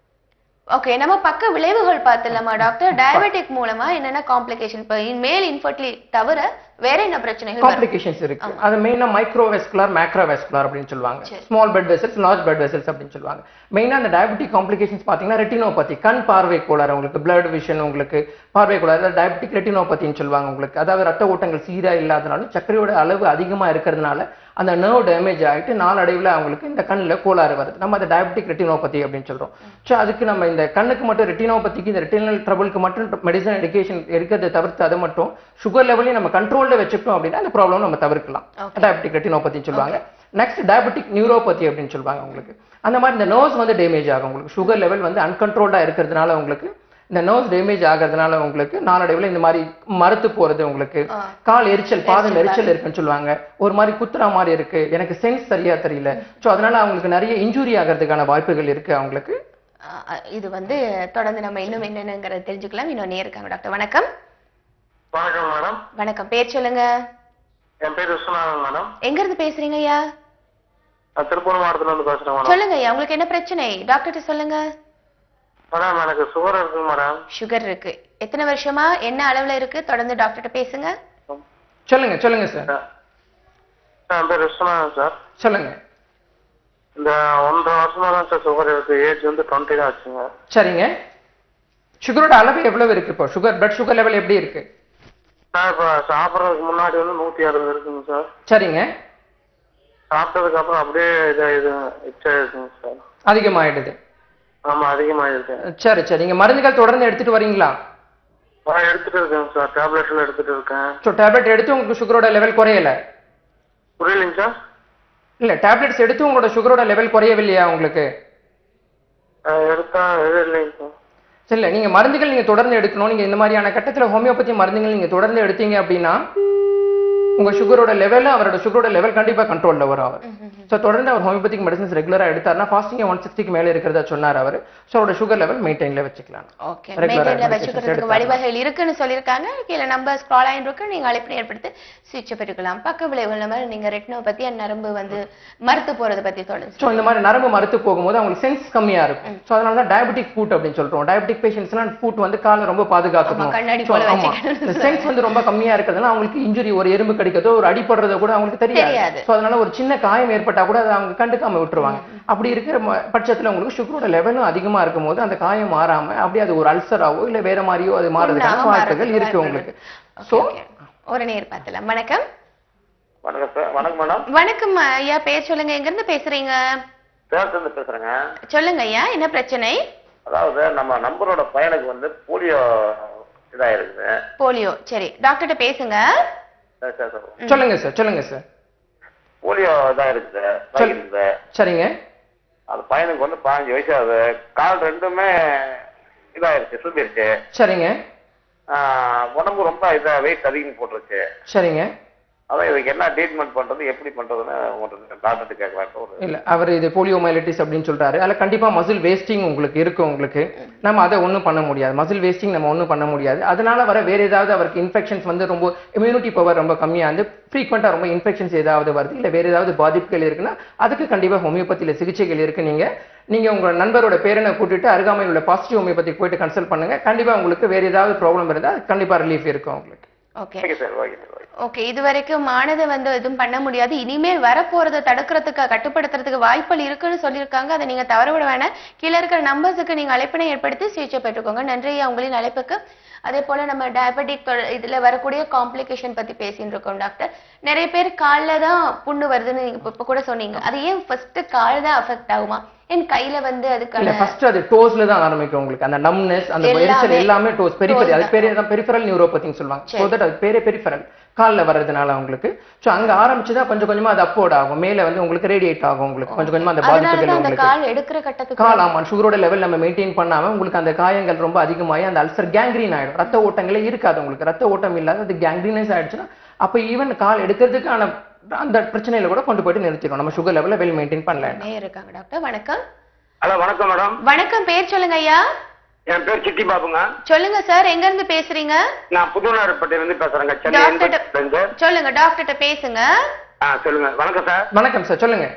ஓகே, நம்ம பக்க விளைவுகள் பார்த்துலாமா டாக்டர்? டயபெட்டிக் மூலமா என்னென்ன காம்ப்ளிகேஷன், மேல் இன்ஃபர்டிலிட்டி தவிர வேற என்ன பிரச்சனைகள் காம்ப்ளிகேஷன்ஸ் இருக்கு? அது மெயினா மைக்ரோவெஸ்குலர், மேக்ரோவெஸ்குலர் அப்படின்னு சொல்லுவாங்க. Small blood vessels, large blood vessels அப்படின்னு சொல்லுவாங்க. மெயினா அந்த டயபெட்டிக் காம்ப்ளிகேஷன்ஸ் பாத்தீங்கன்னா ரெட்டினோபதி, கண் பார்வை கோளாறு, உங்களுக்கு பிளட் விஷன், உங்களுக்கு பார்வை கோளாறு, டயபெட்டிக் ரெட்டினோபதின்னு சொல்லுவாங்க உங்களுக்கு. அதாவது ரத்த ஓட்டங்கள் சீரா இல்லாதனாலும் சர்க்கரையோட அளவு அதிகமா இருக்கிறதுனால அந்த நர்வ் டேமேஜ் ஆகிட்டு நாளடைவில் அவங்களுக்கு இந்த கண்ணில் கோளாறு வருது. நம்ம அதை டயபெட்டிக் ரெட்டினோபதி அப்படின்னு சொல்றோம். ஸோ அதுக்கு நம்ம இந்த கண்ணுக்கு மட்டும் ரெட்டினோபதிக்கு, இந்த ரெட்டினல் ட்ரபிளுக்கு மட்டும் மெடிசன் எடிகேஷன் இருக்கிறத தவிர்த்து அதை மட்டும் சுகர் லெவலையும் நம்ம கண்ட்ரோல்ல வச்சுட்டோம் அப்படின்னா அந்த ப்ராப்ளம் நம்ம தவிர்க்கலாம். டயபெட்டிக் ரெட்டினோபதின்னு சொல்லுவாங்க. நெக்ஸ்ட் டயபெட்டிக் நியூரோபதி அப்படின்னு சொல்லுவாங்க உங்களுக்கு. அந்த மாதிரி இந்த நர்வ்ஸ் வந்து டேமேஜ் ஆகும் உங்களுக்கு. சுகர் லெவல் வந்து அன்கண்ட்ரோல்டா இருக்கிறதுனால உங்களுக்கு இந்த நர்வ்ஸ் டேமேஜ் ஆகிறதுனால உங்களுக்கு நாளடைவில் இந்த மாதிரி மறுத்து போறது, உங்களுக்கு கால் எரிச்சல், பாதம் எரிச்சல் இருக்குன்னு சொல்லுவாங்க. ஒரு மாதிரி குத்துற மாதிரி இருக்கு, எனக்கு சென்ஸ் சரியா தெரியல. ஸோ அதனால அவங்களுக்கு நிறைய இன்ஜுரி ஆகிறதுக்கான வாய்ப்புகள் இருக்கு அவங்களுக்கு. இது வந்து தொடர்ந்து நம்ம இன்னும் என்னென்னங்கிறத தெரிஞ்சுக்கலாம். இன்னும் நேருக்காங்க. டாக்டர் வணக்கம். வணக்கம் மேடம். வணக்கம், பேர் சொல்லுங்க. என் பேர் விஸ்வநாதன் மேடம். எங்க இருந்து பேசுறீங்க ஐயா? திருப்பூர் மாவட்டத்துல இருந்து பேசுறேன் மேடம். சொல்லுங்க ஐயா, உங்களுக்கு என்ன பிரச்சனை? டாக்டர்கிட்ட சொல்லுங்க. மேடம் எனக்கு சுகர் இருக்கு மேடம். சுகர் இருக்கு. எத்தனை வருஷமா, என்ன அளவுல இருக்கு? தொடர்ந்து டாக்டர்கிட்ட பேசுங்க. சொல்லுங்க சொல்லுங்க சார். என் பேர் விஸ்வநாதன் சார். சொல்லுங்க. இந்த 1.5 வருஷமா தான் சார் சுகர் இருக்கு. ஏஜ் வந்து 20 தான் ஆச்சுங்க. சரிங்க. சுகரோட அளவு எவ்வளவு இருக்கு இப்போ? பிளட் சுகர் லெவல் எப்படி இருக்கு? நான் இப்ப சாப்பிடறதுக்கு முன்னாடி வந்து 160 இருக்குங்க சார். சரிங்க. சாப்பிட்டதுக்கு அப்புறம் அப்படியே இருக்குங்க சார். அதிகமாயிடுது. ஆமா, அதிகமாயிருக்கு. சரி சரி. நீங்க மருந்துகள் தொடர்ந்து எடுத்துட்டு வரீங்களா? எடுத்துட்டு இருக்கேன் சார். டேப்லெட்ல எடுத்துட்டு இருக்கேன். ஸோ டேப்லெட் எடுத்து உங்களுக்கு சுகரோட லெவல் குறையல? புரியலைங்க சார். இல்ல, டேப்லெட்ஸ் எடுத்து உங்களோட சுகரோட லெவல் குறையவில்லையா உங்களுக்கு? எடுத்தா எது இல்லைங்க சார். இல்ல, நீங்க மருந்துகள் நீங்க தொடர்ந்து எடுக்கணும். நீங்க இந்த மாதிரியான கட்டத்துல ஹோமியோபதி மருந்துகள் நீங்க தொடர்ந்து எடுத்தீங்க அப்படின்னா உங்க சுகரோட லெவல், அவரோட சுகரோட லெவல் கண்டிப்பா கண்ட்ரோல்ல வரும் அவர். சோ தொடர்ந்து அவர் ஹோமியோபதிக் மெடிசன்ஸ் ரெகுலரா எடுத்தாருன்னா ஃபாஸ்டிங் 160க்கு மேல இருக்கிறதா சொன்னார் அவர். சோ அவரோட சுகர் லெவல் மெயின்டைன்ல வச்சுக்கலாம். ஓகே, மெயின்டைன்ல வச்சுக்கிறதுக்கு வழிவகைகள் இருக்குன்னு சொல்லிருக்காங்க. கீழ நம்பர் ஸ்க்ரால் ஆயிட்டு இருக்கு. நீங்க அழைப்பு ஏற்படுத்தி சிகிச்சை பெற்றுக்கலாம். பக்க விளைவுகள் நம்ம நீங்க ரெட்டினோபதி நரம்பு வந்து மறுத்து போறது பத்தி தொடர்ந்து. சோ இந்த மாதிரி நரம்பு மறுத்து போகும்போது அவங்களுக்கு சென்ஸ் கம்மியா இருக்கும். சோ அதனால தான் டயபெட்டிக் ஃபுட் அப்படின்னு சொல்றோம். டயபெட்டிக் பேஷண்ட்ஸ்லாம் ஃபுட் வந்து காலை ரொம்ப பாதுகாக்கணும். சென்ஸ் வந்து ரொம்ப கம்மியா இருக்கிறதுனால அவங்களுக்கு இன்ஜுரி, ஒரு எறும்பு கடிக்கிறதோ ஒரு அடிபடுறதோ கூட அவங்களுக்கு தெரியாது. சோ அதனால ஒரு சின்ன காயம் ஏற்பட்டா கூட அதை அவங்க கண்டுக்காம விட்டுருவாங்க. அப்படி இருக்கிற பட்சத்துல உங்களுக்கு சுகரோட லெவலும் அதிகமா இருக்கும் போது அந்த காயம் மாறாம அப்படியே அது ஒரு அல்சராவோ இல்ல வேற மாதிரியோ அது மாறதுக்கான வாய்ப்புகள் இருக்கு உங்களுக்கு. சோ ஒரு நேர் பார்த்தலாம். வணக்கம். வணக்கம் சார். வணக்கம் மேடம். வணக்கம் ஐயா, பேர் சொல்லுங்க. எங்க இருந்து பேசுறீங்க? பேசுறேங்க. சொல்லுங்க ஐயா, என்ன பிரச்சனை? அதாவது நம்ம நம்பரோட பையனுக்கு வந்து போலியோ இதாயிருக்குது. போலியோ, சரி டாக்டர்கிட்ட பேசுங்க. சொல்லுங்க சார், சொல்லுங்க சார். போலியோ இதாயிருக்குது. சரிங்க. அது பையனுக்கு வந்து 15 வயசு ஆகுது. கால் ரெண்டுமே இதாயிருச்சு, சுத்திருச்சு. சரிங்க. உடம்பு ரொம்ப வெயிட் அதிகம் போட்டுருச்சு. சரிங்க. அதான் இதுக்கு என்ன ட்ரீட்மெண்ட் பண்றது, எப்படி பண்றதுன்னு டாக்டர் கேட்கலாம். இல்ல, அவர் இது போலியோமைலிட்டிஸ் அப்படின்னு சொல்றாரு. அதுல கண்டிப்பா மசில் வேஸ்டிங் உங்களுக்கு இருக்கு. உங்களுக்கு நம்ம அதை ஒன்றும் பண்ண முடியாது. மசில் வேஸ்டிங் நம்ம ஒன்றும் பண்ண முடியாது. அதனால வர வேற ஏதாவது அவருக்கு இன்ஃபெக்ஷன்ஸ் வந்து ரொம்ப இம்யூனிட்டி பவர் ரொம்ப கம்மியா இருந்து ஃப்ரீக்வெண்டா ரொம்ப இன்ஃபெக்ஷன்ஸ் ஏதாவது வருது, இல்ல வேற ஏதாவது பாதிப்புகள் இருக்குன்னா அதுக்கு கண்டிப்பா ஹோமியோபதியில சிகிச்சைகள் இருக்கு. நீங்க உங்க நண்பரோட பேரனை கூட்டிட்டு அருகாமையில் உள்ள பாசிட்டிவ் ஹோமியோபதிக்கு போயிட்டு கன்சல்ட் பண்ணுங்க. கண்டிப்பா உங்களுக்கு வேற ஏதாவது ப்ராப்ளம் இருந்தா கண்டிப்பா ரிலீஃப் இருக்கும் உங்களுக்கு. ஓகே, இது வரைக்கும் ஆனதை வந்து எதுவும் பண்ண முடியாது. இனிமேல் வரப்போறதை தடுக்கிறதுக்கு கட்டுப்படுத்துறதுக்கு வாய்ப்புகள் இருக்குன்னு சொல்லியிருக்காங்க. அதை நீங்க தவறவிட வேணாம். கீழே இருக்கிற நம்பர்ஸுக்கு நீங்க அழைப்பினை ஏற்படுத்தி சிகிச்சை பெற்றுக்கோங்க. நன்றி உங்களின் அழைப்புக்கு. அதே போல நம்ம டயபெட்டிக் இதுல வரக்கூடிய காம்ப்ளிகேஷன் பத்தி பேசிட்டு இருக்கோம் டாக்டர். நிறைய பேர் காலில் தான் புண்ணு வருதுன்னு நீங்க இப்ப கூட சொன்னீங்க. அது ஏன் ஃபர்ஸ்ட் கால் தான் அஃபெக்ட் ஆகுமா? என் கையில வந்து அதுக்கான ஃபர்ஸ்ட் அது டோஸ்ல தான் ஆரம்பிக்கும். உங்களுக்கு அந்த நம்னஸ், அந்த எரிச்சல் எல்லாமே டோஸ் பெரிஃபெரல், அது பேரே தான் பெரிஃபெரல் நியூரோபதின்னு சொல்லுவாங்க. சோ தட் அது பேரே பெரிஃபெரல், கால்ல வர்றதுனால உங்களுக்கு. சோ அங்க ஆரம்பிச்சுதான் கொஞ்சம் கொஞ்சமா அது அப்போர்ட் ஆகும், மேல வந்து உங்களுக்கு ரேடியேட் ஆகும். உங்களுக்கு கொஞ்சம் கொஞ்சமா அந்த பாதிப்புகள் உங்களுக்கு கால் எடுக்கிற கட்டத்துக்கு கால் ஆமா சுகரோட லெவல் நம்ம மெயின்டைன் பண்ணாம உங்களுக்கு அந்த காயங்கள் ரொம்ப அதிகமாகி அந்த அல்சர் கேங்க்ரீன் ஆயிடும். ரத்த ஓட்டங்களே இருக்காது. உங்களுக்கு ரத்த ஓட்டம் இல்லாத அது கேங்க்ரீனைஸ் ஆயிடுச்சுன்னா அப்ப ஈவன் கால் எடுக்கிறதுக்கான அந்த பிரச்சனையில கூட கொண்டு போயிட்டு நிறுத்திடும். நம்ம சுகர் லெவல வெல் மெயின்டைன் பண்ணலாம். இருக்காங்க டாக்டர். வணக்கம். ஹலோ, வணக்கம் மேடம். வணக்கம், பேர் சொல்லுங்க ஐயா. என் பேர் சிட்டி பாபுங்க. சொல்லுங்க சார், எங்க இருந்து பேசுறீங்க? நான் புதுநாடுப்பட்டில இருந்து பேசுறேங்க. சென்னை. சொல்லுங்க டாக்டர்கிட்ட பேசுங்க. சொல்லுங்க. வணக்கம் சார். வணக்கம் சார், சொல்லுங்க.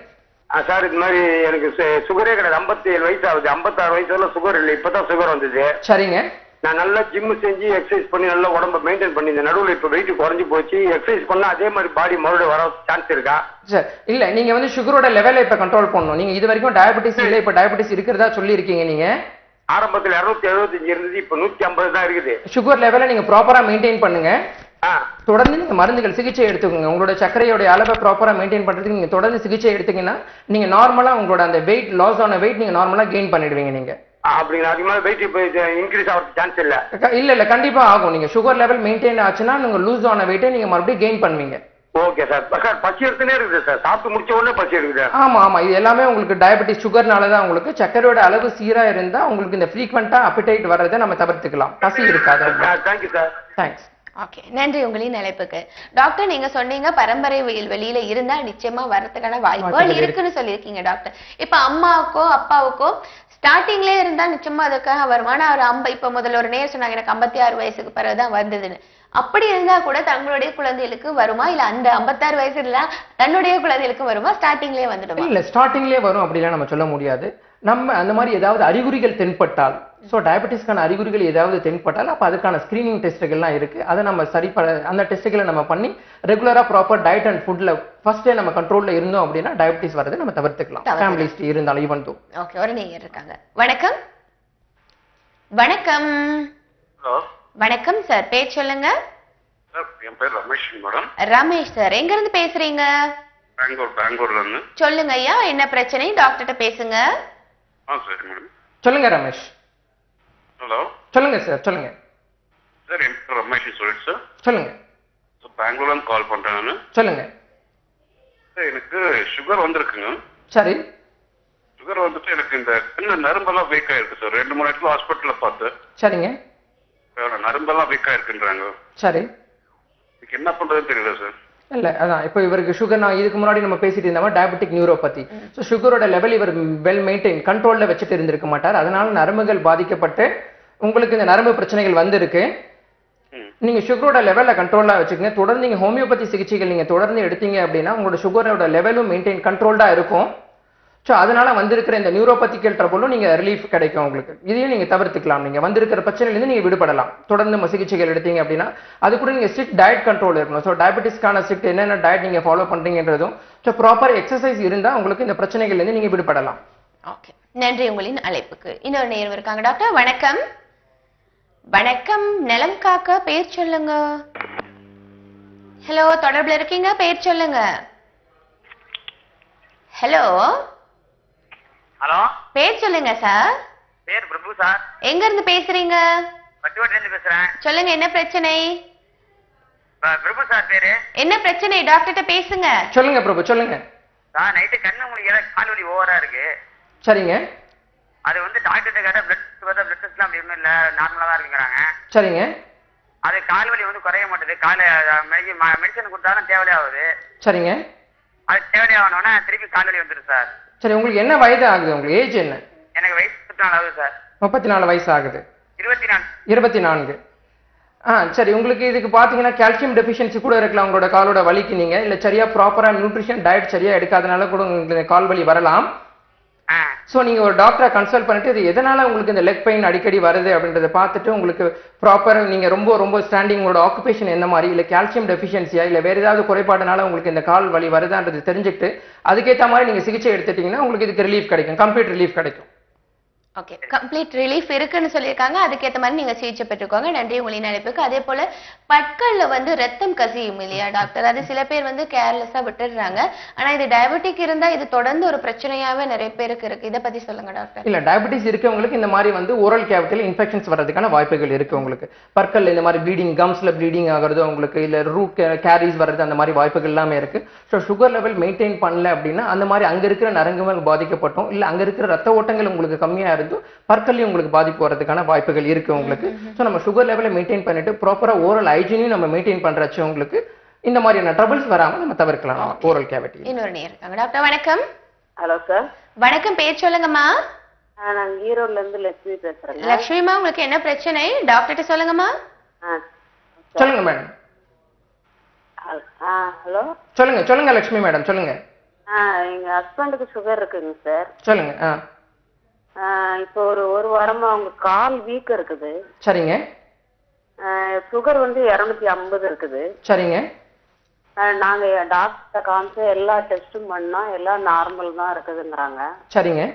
சார், இது மாதிரி எனக்கு சுகரே கிடையாது. 57 வயசு ஆகுது. 56 வயசுல சுகர் இல்லை. இப்பதான் சுகர் வந்தது. சரிங்க. நான் நல்லா ஜிம் செஞ்சு எக்ஸசைஸ் பண்ணி நல்லா உடம்ப மெயின்டைன் பண்ணி இந்த நடுவில் இப்ப வெயிட் குறைஞ்சு போச்சு. எக்ஸசைஸ் பண்ணா அதே மாதிரி பாடி மறுபடியும் வர சான்ஸ் இருக்கா? சார் இல்ல, நீங்க வந்து சுகரோட லெவலை இப்ப கண்ட்ரோல் பண்ணணும். நீங்க இது வரைக்கும் டயபெட்டிஸ் இல்ல, இப்ப டயபெட்டிஸ் இருக்கிறதா சொல்லி இருக்கீங்க. நீங்க ஆரம்பத்தில் 275 இருந்தது, இப்ப 150 தான் இருக்குது. சுகர் லெவலை நீங்க ப்ராப்பரா மெயின்டைன் பண்ணுங்க. தொடர்ந்து நீங்க மருந்துகள் சிகிச்சை எடுத்துக்கோங்க. உங்களோட சர்க்கரையோட அளவை ப்ராப்பரா மெயின்டைன் பண்றதுக்கு நீங்க தொடர்ந்து சிகிச்சை எடுத்தீங்கன்னா நீங்க நார்மலா உங்களோட அந்த வெயிட் லாஸ் ஆன வெயிட் நீங்க நார்மலா கெயின் பண்ணிடுவீங்க. நீங்க அப்படிங்க அதிகமா வெயிட் இன்க்ரீஸ் ஆகிறதுக்கு சான்ஸ் இல்ல? இல்ல கண்டிப்பா ஆகும். நீங்க சுகர் லெவல் மெயின்டைன் ஆச்சுன்னா நீங்க லூஸ் ஆன வெயிட்டை நீங்க மறுபடியும் கெயின் பண்ணுவீங்க. Okay sir. சார், பசி எடுத்துனே இருக்குது சார். சாப்பிட்டு முடிச்ச உடனே பசி எடுக்குது. ஆமா, இது எல்லாமே உங்களுக்கு டயபெட்டிஸ் சுகர்னால தான். உங்களுக்கு சர்க்கரையோட அளவு சீரா இருந்தா உங்களுக்கு இந்த ஃப்ரீக்வெண்டா அப்பிடைட் வர்றதை நம்ம தவிர்த்துக்கலாம். பசி இருக்காது. Thank you sir. தேங்க்ஸ். ஓகே, நன்றி உங்களின் அழைப்புக்கு. டாக்டர், நீங்க சொன்னீங்க பரம்பரை வெளியில இருந்தா நிச்சயமா வரதுக்கான வாய்ப்புகள் இருக்குன்னு சொல்லியிருக்கீங்க டாக்டர். இப்ப அம்மாவுக்கோ அப்பாவுக்கோ ஸ்டார்டிங்லேயே இருந்தா நிச்சயமா அதுக்காக வருமானா ஒரு இப்ப முதல்ல ஒரு நேர் சொன்னாங்க எனக்கு 56 வயசுக்கு பிறகுதான் வந்ததுன்னு. அப்படி இருந்தா கூட தங்களுடைய குழந்தைகளுக்கு வருமா, இல்ல அந்த 56 வயசு இல்ல தன்னுடைய குழந்தைகளுக்கு வருமா, ஸ்டார்டிங்லேயே வந்துடுமா? இல்ல, ஸ்டார்டிங்லேயே வரும் அப்படிலாம் நம்ம சொல்ல முடியாது. நம்ம அந்த மாதிரி ஏதாவது அறிகுறிகள் தென்பட்டால், ஸோ டயபெட்டிஸ்க்கான அறிகுறிகள் ஏதாவது தென்பட்டால் அப்போ அதுக்கான ஸ்கிரீனிங் டெஸ்ட்டுகள்லாம் இருக்கு. அதை நம்ம அந்த டெஸ்ட்டுகளை நம்ம பண்ணி ரெகுலரா ப்ராப்பர் டயட் அண்ட் ஃபுட்ல ஃபர்ஸ்டே நம்ம கண்ட்ரோல்ல இருந்தோம் அப்படின்னா டயபெட்டிஸ் வரதை நம்ம தவிர்த்துக்கலாம். ஃபேமிலி ஹிஸ்டரி இருந்தாலும் ஈவன் தோ. ஓகே, ஒரு நீங்க இருக்காங்க. வணக்கம். வணக்கம். ஹலோ. வணக்கம் சார், பேர் சொல்லுங்க. சார், என் பேர் ரமேஷ் மேடம். ரமேஷ் சார், எங்க இருந்து பேசுறீங்க? பெங்களூர்ல இருந்து. சொல்லுங்க ஐயா, என்ன பிரச்சனை, டாக்டர்கிட்ட பேசுங்க. சரி மேடம். சொல்லுங்க ரமேஷ். ஹலோ. சொல்லுங்க சார், சொல்லுங்க. சார், என் பேர் ரமேஷ் சொல்லிட்டு சார். சொல்லுங்க. பெங்களூர்ல இருந்து கால் பண்றேன் நான். சொல்லுங்க. சார், எனக்கு சுகர் வந்திருக்குங்க. சரி. சுகர் வந்துட்டு எனக்கு இந்த நரம்பெல்லாம் வீக் ஆயிருக்கு சார். 2-3 இடத்துல ஹாஸ்பிட்டல்ல பார்த்து. சரிங்க. நரம்பெல்லாம் வீக் ஆயிருக்குன்றாங்க. சரி. இதுக்கு என்ன பண்றதுன்னு தெரியல சார். இல்ல அதான் இப்போ இவருக்கு சுகர், நான் இதுக்கு முன்னாடி நம்ம பேசிட்டு இருந்தோம் டயபெட்டிக் நியூரோபதி. ஸோ சுகரோட லெவல் இவர் வெல் மெயின்டைன் கண்ட்ரோல்ல வச்சுட்டு இருந்திருக்க மாட்டார். அதனால நரம்புகள் பாதிக்கப்பட்டு உங்களுக்கு இந்த நரம்பு பிரச்சனைகள் வந்திருக்கு. நீங்க சுகரோட லெவல்ல கண்ட்ரோலா வச்சுக்கோங்க. தொடர்ந்து நீங்க ஹோமியோபதி சிகிச்சைகள் நீங்க தொடர்ந்து எடுத்தீங்க அப்படின்னா உங்களோட சுகரோட லெவலும் மெயின்டைன் கண்ட்ரோல்டா இருக்கும். ஸோ அதனால வந்திருக்கிற இந்த நியூரோபதிக்கல் ட்ரபிளும் நீங்க ரிலீஃப் கிடைக்கும் உங்களுக்கு. இதையும் நீங்க தவிர்த்துக்கலாம். நீங்க வந்திருக்கிற பிரச்சனையிலிருந்து நீங்க விடுபடலாம். தொடர்ந்து சிகிச்சைகள் எடுத்தீங்க அப்படின்னா அது கூட நீங்க ஸ்ட்ரிக்ட் டயட் கண்ட்ரோல் இருக்கணும். ஸோ டயபெட்டிஸ்க்கான ஸ்ட்ரிக்ட் என்னென்ன டயட் நீங்க ஃபாலோ பண்றீங்கன்றதும் ஸோ ப்ராப்பர் எக்ஸசைஸ் இருந்தா உங்களுக்கு இந்த பிரச்சனைகள்ல இருந்து நீங்க விடுபடலாம். ஓகே, நன்றி உங்களின் அழைப்புக்கு. இன்னொரு நேரம் இருக்காங்க. டாக்டர் வணக்கம். வணக்கம், நலம் காக்க, பேர் சொல்லுங்க. ஹலோ, தொடர்புல இருக்கீங்க, பேர் சொல்லுங்க. ஹலோ. ஹலோ, பேர் சொல்லுங்க சார். பேர் பிரபு சார். எங்க இருந்து பேசுறீங்க? பட்டுவாட்டில இருந்து பேசுறேன். சொல்லுங்க, என்ன பிரச்சனை? பிரபு சார் பேரு. என்ன பிரச்சனை? டாக்டர்கிட்ட பேசுங்க. சொல்லுங்க பிரபு, சொல்லுங்க. சார் நைட்டு கண்ணு உங்களுக்கு கால் வலி ஓவரா இருக்கு. சரிங்க. அது வந்து டாக்டர்கிட்ட கேட்டா பிளட் டெஸ்ட்லாம் அப்படி ஒன்றும் இல்லை, நார்மலாக தான் இருக்குங்கிறாங்க. சரிங்க. அது கால் வலி வந்து குறைய மாட்டேது. மெடிசன் கொடுத்தாலும் தேவையாகுது. சரிங்க. அது தேவையாகணும்னா திருப்பி கால் வலி வந்துடும் சார். சரி, உங்களுக்கு என்ன வயது ஆகுது? உங்களுக்கு ஏஜ் என்ன? எனக்கு வயசு 34 ஆகுது சார். 34 வயசு ஆகுது. 24. 24. சரி, உங்களுக்கு இதுக்கு பார்த்தீங்கன்னா கால்சியம் டெஃபிஷியன்சி கூட இருக்கலாம் உங்களோட காலோட வலிக்கு. நீங்க இல்லை சரியா ப்ராப்பராக நியூட்ரிஷன் டயட் சரியா எடுக்காதனால கூட உங்களுக்கு கால் வலி வரலாம். ஸோ நீங்கள் ஒரு டாக்டரை கன்சல்ட் பண்ணிட்டு இது எதனால உங்களுக்கு இந்த லெக் பெயின் அடிக்கடி வருது அப்படின்றத பார்த்துட்டு உங்களுக்கு ப்ராப்பராக நீங்கள் ரொம்ப ஸ்டாண்டிங் உங்களோட ஆக்குபேஷன் என்ன மாதிரி, இல்லை கால்சியம் டெஃபிஷியன்சியா இல்லை வேறு ஏதாவது குறைபாடுனால உங்களுக்கு இந்த கால் வலி வருதான்றது தெரிஞ்சுக்கிட்டு அதுக்கேற்ற மாதிரி நீங்கள் சிகிச்சை எடுத்துட்டீங்கன்னா உங்களுக்கு இதுக்கு ரிலீஃப் கிடைக்கும், கம்ப்ளீட் ரிலீஃப் கிடைக்கும். ஓகே, கம்ப்ளீட் ரிலீஃப் இருக்குன்னு சொல்லியிருக்காங்க. அதுக்கேற்ற மாதிரி நீங்க சிகிச்சை பெற்றுக்கோங்க. நன்றி உங்களின் அழைப்புக்கு. அதே போல பற்கள்ல வந்து ரத்தம் கசியும் இல்லையா டாக்டர்? அது சில பேர் வந்து கேர்லெஸ்ஸா விட்டுடுறாங்க. ஆனா இது டயபெட்டிக் இருந்தா இது தொடர்ந்து ஒரு பிரச்சனையாவே நிறைய பேருக்கு இருக்கு. இதை பத்தி சொல்லுங்க டாக்டர். இல்ல, டயபெட்டிஸ் இருக்கவங்களுக்கு இந்த மாதிரி வந்து ஓரல் கேவிட்டியில் இன்ஃபெக்ஷன்ஸ் வர்றதுக்கான வாய்ப்புகள் இருக்கு. உங்களுக்கு பற்கள்ல இந்த மாதிரி ப்ளீடிங், கம்ஸ்ல ப்ளீடிங் ஆகிறது உங்களுக்கு, இல்ல ரூட் கேரிஸ் வர்றது, அந்த மாதிரி வாய்ப்புகள் எல்லாமே இருக்கு. ஸோ சுகர் லெவல் மெயின்டைன் பண்ணல அப்படின்னா அந்த மாதிரி அங்க இருக்கிற நரம்புகள் பாதிக்கப்பட்டோம், இல்ல அங்க இருக்கிற ரத்த ஓட்டங்கள் உங்களுக்கு கம்மியா இருந்து பற்கள்லையும் உங்களுக்கு பாதிப்பு வரதுக்கான வாய்ப்புகள் இருக்கு உங்களுக்கு. ஸோ நம்ம சுகர் லெவலை மெயின்டைன் பண்ணிட்டு ப்ராப்பரா ஓரல் ஹைஜீனையும் நம்ம மெயின்டைன் பண்றச்சு உங்களுக்கு இந்த மாதிரியான ட்ரபிள்ஸ் வராம நம்ம தவிர்க்கலாம் ஓரல் கேவிட்டி. இன்னொரு நேர் இருக்காங்க. டாக்டர் வணக்கம். Hello sir. வணக்கம், பேர் சொல்லுங்கம்மா. நான் ஈரோட்ல இருந்து லட்சுமி பேசுறேன். லட்சுமிமா, உங்களுக்கு என்ன பிரச்சனை? டாக்டர்கிட்ட சொல்லுங்கம்மா. சொல்லுங்க மேடம். ஹலோ. சொல்லுங்க லட்சுமி மேடம், சொல்லுங்க. எங்க ஹஸ்பண்டுக்கு சுகர் இருக்குங்க சார். சொல்லுங்க. இப்போ ஒரு வாரமா அவங்க கால் வீக் இருக்குது. சரிங்க. சுகர் வந்து 250 இருக்குது. சரிங்க. நாங்க டாக்டர் காமிச்சு எல்லா டெஸ்டும் பண்ணோம், எல்லாம் நார்மல் தான் இருக்குதுங்கிறாங்க. சரிங்க.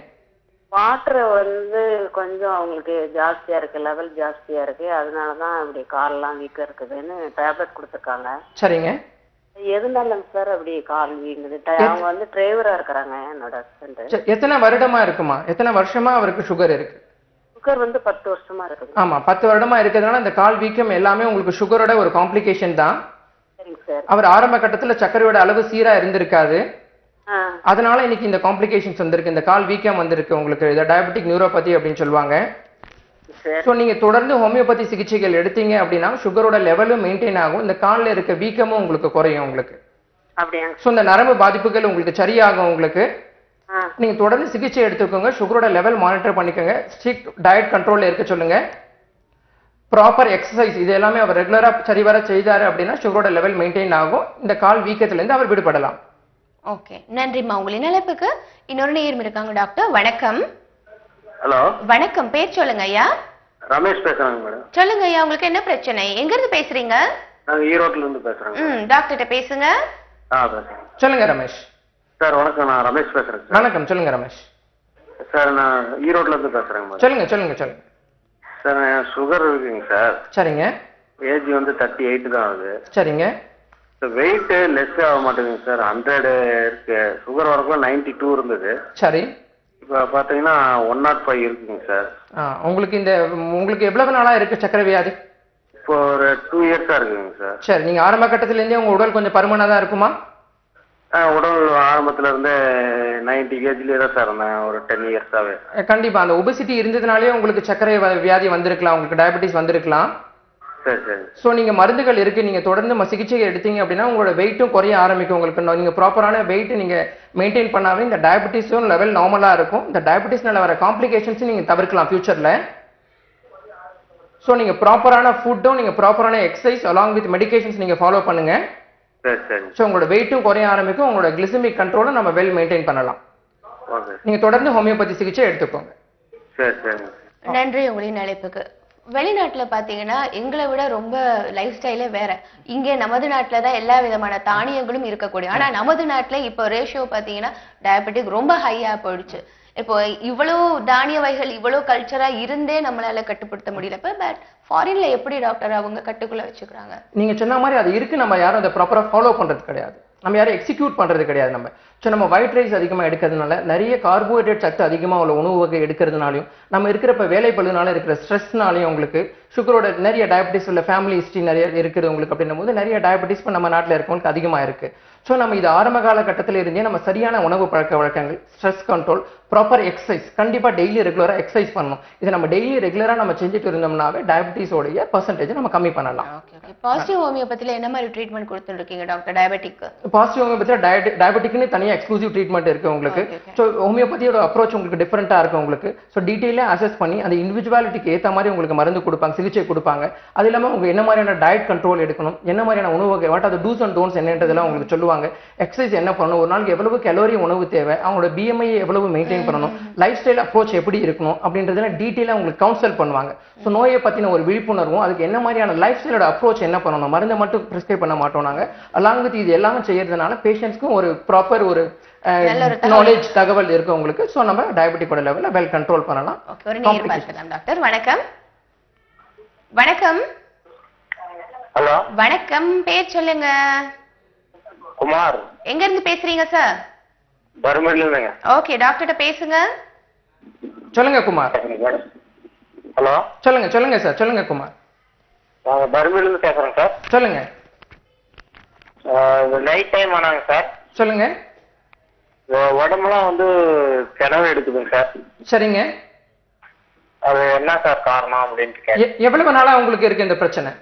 வாட்டர் வந்து கொஞ்சம் அவங்களுக்கு ஜாஸ்தியா இருக்கு, லெவல் ஜாஸ்தியா இருக்கு, அதனாலதான் அப்படி கால்லாம் வீக்கா இருக்குதுன்னு டேப்லெட் கொடுத்துருக்காங்க. சரிங்க. எதுனாலங்க சார் அப்படி கால் வீங்குது? அவங்க வந்து டிரைவரா இருக்கிறாங்க என்னோட ஹஸ்பண்ட். எத்தனை வருடமா இருக்குமா? எத்தனை வருஷமா அவருக்கு சுகர் இருக்கு? சுகர் வந்து 10 வருஷமா இருக்குது. ஆமா, 10 வருடமா இருக்கிறதுனால இந்த கால் வீக்கம் எல்லாமே உங்களுக்கு சுகரோட ஒரு காம்ப்ளிகேஷன் தான். சரிங்க சார். அவர் ஆரம்ப கட்டத்துல சர்க்கரையோட அளவு சீரா இருந்திருக்காது, அதனால இன்னைக்கு இந்த காம்ப்ளிகேஷன்ஸ் வந்திருக்கு, இந்த கால் வீக்கம் வந்திருக்கு உங்களுக்கு. இதை டயபெட்டிக் நியூரோபதி அப்படின்னு சொல்லுவாங்க. ஸோ நீங்க தொடர்ந்து ஹோமியோபதி சிகிச்சைகள் எடுத்தீங்க அப்படின்னா சுகரோட லெவலும் மெயின்டைன் ஆகும், இந்த காலில் இருக்க வீக்கமும் உங்களுக்கு குறையும் உங்களுக்கு. ஸோ இந்த நரம்பு பாதிப்புகள் உங்களுக்கு சரியாகும் உங்களுக்கு. நீங்க தொடர்ந்து சிகிச்சை எடுத்துக்கோங்க, சுகரோட லெவல் மானிட்டர் பண்ணிக்கோங்க, ஸ்ட்ரிக்ட் டயட் கண்ட்ரோல்ல இருக்க சொல்லுங்க, ப்ராப்பர் எக்ஸசைஸ் இது எல்லாமே அவர் ரெகுலரா சரிவர செய்தாரு அப்படின்னா சுகரோட லெவல் மெயின்டைன் ஆகும், இந்த கால் வீக்கத்துல இருந்து அவர் விடுபடலாம். ஓகே, நன்றிம்மா உங்களின் அழைப்புக்கு. இன்னொரு நேரம் இருக்காங்க. டாக்டர் வணக்கம். ஹலோ. வணக்கம், பேர் சொல்லுங்க ஐயா. ரமேஷ் பேசுறாங்க மேடம். சொல்லுங்க ஐயா, உங்களுக்கு என்ன பிரச்சனை? எங்க இருந்து பேசுறீங்க? நாங்க ஈரோட்ல இருந்து பேசுறோங்க. டாக்டர்கிட்ட பேசுங்க. பேசுறேன். சொல்லுங்க ரமேஷ். சார் வணக்கம், நான் ரமேஷ் பேசுறேன். வணக்கம், சொல்லுங்க ரமேஷ். சார் நான் ஈரோட்ல இருந்து பேசுறேங்க. சொல்லுங்க. சார் சுகர் இருக்குங்க சார். சரிங்க. ஏஜ் வந்து 38 தான் ஆகுது. சரிங்க. வெயிட் லெஸ் ஆக மாட்டேங்குது சார். 100 இருக்கு. சுகர் வரக்குள்ள 92 இருந்தது. சரி. இப்போ பாத்தீங்கன்னா 105 இருக்குங்க சார். உங்களுக்கு எவ்வளவு நாளா இருக்கு சக்கரை வியாதி? இப்போ ஒரு 2 இயர்ஸா இருக்குங்க சார். சரி, நீங்க ஆரம்ப கட்டத்துல இருந்தே உங்க உடல் கொஞ்சம் பருமனா தான் இருக்குமா? உடல் ஆரம்பத்துல இருந்து 90 kgலயே தான் சார் இருந்தேன் ஒரு 10 இயர்ஸாவே. கண்டிப்பா அந்த ஒபிசிட்டி இருந்ததுனாலே உங்களுக்கு சக்கரை வியாதி வந்திருக்கலாம், உங்களுக்கு டயபெட்டிஸ் வந்திருக்கலாம். சரி சரி. ஸோ நீங்க மருந்துகள் இருக்கு, நீங்க தொடர்ந்து சிகிச்சை எடுத்தீங்க அப்படின்னா உங்களோட வெயிட்டும் குறைய ஆரம்பிக்கும் உங்களுக்கு. நீங்க ப்ராப்பரான வெயிட் நீங்க மெயின்டைன் பண்ணாவே இந்த டயபெட்டிஸும் லெவல் நார்மலா இருக்கும். இந்த டயபெட்டிஸ்னால வர காம்ப்ளிகேஷன்ஸ் நீங்க தவிர்க்கலாம் ஃபியூச்சர்ல. ஸோ நீங்க ப்ராப்பரான ஃபுட்டும் நீங்க ப்ராப்பரான எக்ஸசைஸ் அலாங் வித் மெடிகேஷன்ஸ் நீங்க ஃபாலோ பண்ணுங்க. சரி சரி. ஸோ உங்களோட வெயிட்டும் குறைய ஆரம்பிக்கும், உங்களோட கிளிசமிக் கண்ட்ரோலை நம்ம வெல் மெயின்டைன் பண்ணலாம். நீங்க தொடர்ந்து ஹோமியோபதி சிகிச்சை எடுத்துக்கோங்க. சரி சரி. நன்றி உங்களின் அழைப்புக்கு. வெளிநாட்டுல பாத்தீங்கன்னா எங்களை விட ரொம்ப லைஃப் ஸ்டைலே வேற. இங்கே நமது நாட்டுல தான் எல்லா விதமான தானியங்களும் இருக்கக்கூடிய, ஆனா நமது நாட்டுல இப்போ ரேஷியோ பாத்தீங்கன்னா டயபெட்டிக் ரொம்ப ஹையா போயிடுச்சு. இப்போ இவ்வளவு தானிய வகைகள் இவ்வளவு கல்ச்சரா இருந்தே நம்மளால கட்டுப்படுத்த முடியல. பட் ஃபாரின்ல எப்படி டாக்டர் அவங்க கட்டுக்குள்ள வச்சுக்கிறாங்க? நீங்க சொன்ன மாதிரி அது இருக்கு, நம்ம யாரும் அதை ப்ராப்பரா ஃபாலோ பண்றது கிடையாது. நம்ம யாரும் எக்ஸிக்யூட் பண்றது கிடையாது நம்ம. ஸோ நம்ம ஒயிட் ரைஸ் அதிகமாக எடுக்கிறதுனால, நிறைய கார்போஹைட்ரேட் சத்து அதிகமாக உள்ள உணவு வகை எடுக்கிறதுனாலையும், நம்ம இருக்கிறப்ப வேலை பழுனால இருக்கிற ஸ்ட்ரெஸ்னாலையும் உங்களுக்கு சுகரோட நிறைய டயபெட்டிஸ் உள்ள ஃபேமிலி ஹிஸ்ட்ரி நிறைய இருக்குது உங்களுக்கு அப்படின்னும் போது நிறைய டயபெட்டிஸ் இப்போ நம்ம நாட்டில் இருக்கவங்களுக்கு அதிகமாக இருக்கு. ஸோ நம்ம இது ஆரம்ப காலகட்டத்தில் இருந்தே நம்ம சரியான உணவு பழக்க வழக்கங்கள், ஸ்ட்ரெஸ் கண்ட்ரோல், ப்ராப்பர் எக்ஸசைஸ், கண்டிப்பாக டெய்லி ரெகுலராக எக்ஸசைஸ் பண்ணணும். இதை நம்ம டெய்லி ரெகுலராக நம்ம செஞ்சுட்டு இருந்தோம்னாவே டயபெட்டிஸோடைய பர்சன்டேஜ் நம்ம கம்மி பண்ணலாம். பாசிட்டிவ் ஹோமியோபதியில் என்ன மாதிரி ட்ரீட்மெண்ட் கொடுத்துருக்கீங்க டாக்டர் டயபெட்டிக்? பாசிட்டிவ் ஹோமியோபதியில் டயபெட்டிக்னு தனியாக எக்ஸ்க்ளூசிவ் ட்ரீட்மெண்ட் இருக்கு உங்களுக்கு. ஸோ ஹோமியோபதியோட அப்ரோச் உங்களுக்கு டிஃப்ரெண்ட்டாக இருக்கும் உங்களுக்கு. ஸோ டீட்டெயிலாக அசஸ் பண்ணி அந்த இண்டிவிஜுவாலிட்டிக்கு ஏற்ற மாதிரி உங்களுக்கு மருந்து கொடுப்பாங்க, சிகிச்சை கொடுப்பாங்க. அது இல்லாமல் உங்களுக்கு என்ன மாதிரியான டயட் கண்ட்ரோல் எடுக்கணும், என்ன மாதிரியான உணவு வகை, what are dos and don'ts என்னன்றதெல்லாம் உங்களுக்கு சொல்லுவாங்க. எக்ஸசைஸ் என்ன பண்ணணும், ஒரு நாளைக்கு எவ்வளவு கலோரி உணவு தேவை, அவங்களோட பிஎம்ஐ எவ்வளவு மெயின்டைன் பண்ணணும், லைஃப் ஸ்டைல் அப்ரோச் எப்படி இருக்கணும் அப்படின்றதெல்லாம் டீட்டெயிலாக உங்களுக்கு கவுன்சல் பண்ணுவாங்க. ஸோ நோயை பற்றின ஒரு விழிப்புணர்வும், அதுக்கு என்ன மாதிரியான லைஃப் ஸ்டைலோட அப்ரோச் என்ன பண்ணணும், மருந்தை மட்டும் ப்ரிஸ்கிரைப் பண்ண மாட்டோம் நாங்கள். அலாங் வித் இது எல்லாமே செய்யறதுனால பேஷண்ட்ஸ்க்கும் ஒரு ப்ராப்பர் ஒரு நாலேஜ் தகவல் இருக்கு உங்களுக்கு. ஸோ நம்ம டயபெட்டிக்கோட லெவலில் வெல் கண்ட்ரோல் பண்ணலாம். டாக்டர் வணக்கம். வணக்கம். ஹலோ வணக்கம், பேர் சொல்லுங்க. குமார். எங்க இருந்து பேசுறீங்க சார்? தர்மபுரியில இருந்துங்க. ஓகே, டாக்டர்கிட்ட பேசுங்க. சொல்லுங்க குமார். ஹலோ சொல்லுங்க சார், சொல்லுங்க குமார். தர்மபுரியில இருந்து பேசுறேன் சார். சொல்லுங்க. நைட் டைம் ஆனாங்க சார். சொல்லுங்க. உடம்புலாம் வந்து கிணறு எடுக்குதுங்க சார். சரிங்க. அது என்ன சார் காரணம் அப்படின்ட்டு கேட்டேன். எவ்வளவு நாளா உங்களுக்கு இருக்கு இந்த பிரச்சனை?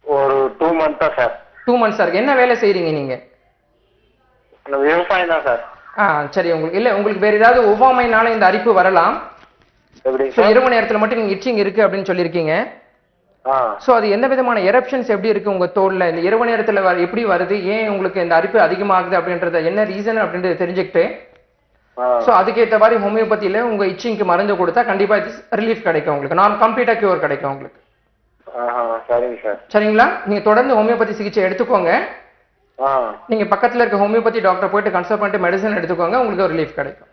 ஒரு 2 months சார். 2 months இருக்கு. என்ன வேலை செய்றீங்க நீங்க? விவசாயம் தான் சார். சரி. உங்களுக்கு வேற ஏதாவது ஒவ்வாமைனால இந்த அரிப்பு வரலாம். இரவு நேரத்துல மட்டும் நீங்க இச்சிங் இருக்கு அப்படின்னு சொல்லியிருக்கீங்க. சோ அது எந்த விதமான எரப்ஷன்ஸ் எப்படி இருக்கு உங்க தோல்ல, இந்த இரவு நேரத்துல எப்படி வருது, ஏன் உங்களுக்கு இந்த அரிப்பு அதிகமாகுது அப்படின்றத என்ன ரீசன் அப்படின்றத தெரிஞ்சுக்கிட்டு சோ அதுக்கேற்ற மாதிரி ஹோமியோபதியில உங்க இச்சிங்க்கு மருந்து கொடுத்தா கண்டிப்பா ரிலீஃப் கிடைக்கும் உங்களுக்கு. நான் கம்ப்ளீட்டா கியூர் கிடைக்கும் உங்களுக்கு. சரிங்களா? நீங்க தொடர்ந்து ஹோமியோபதி சிகிச்சை எடுத்துக்கோங்க. நீங்க பக்கத்துல இருக்க ஹோமியோபதி டாக்டர் போயிட்டு கன்சல்ட் பண்ணிட்டு மெடிசன் எடுத்துக்கோங்க, உங்களுக்கு ஒரு ரிலீஃப் கிடைக்கும்.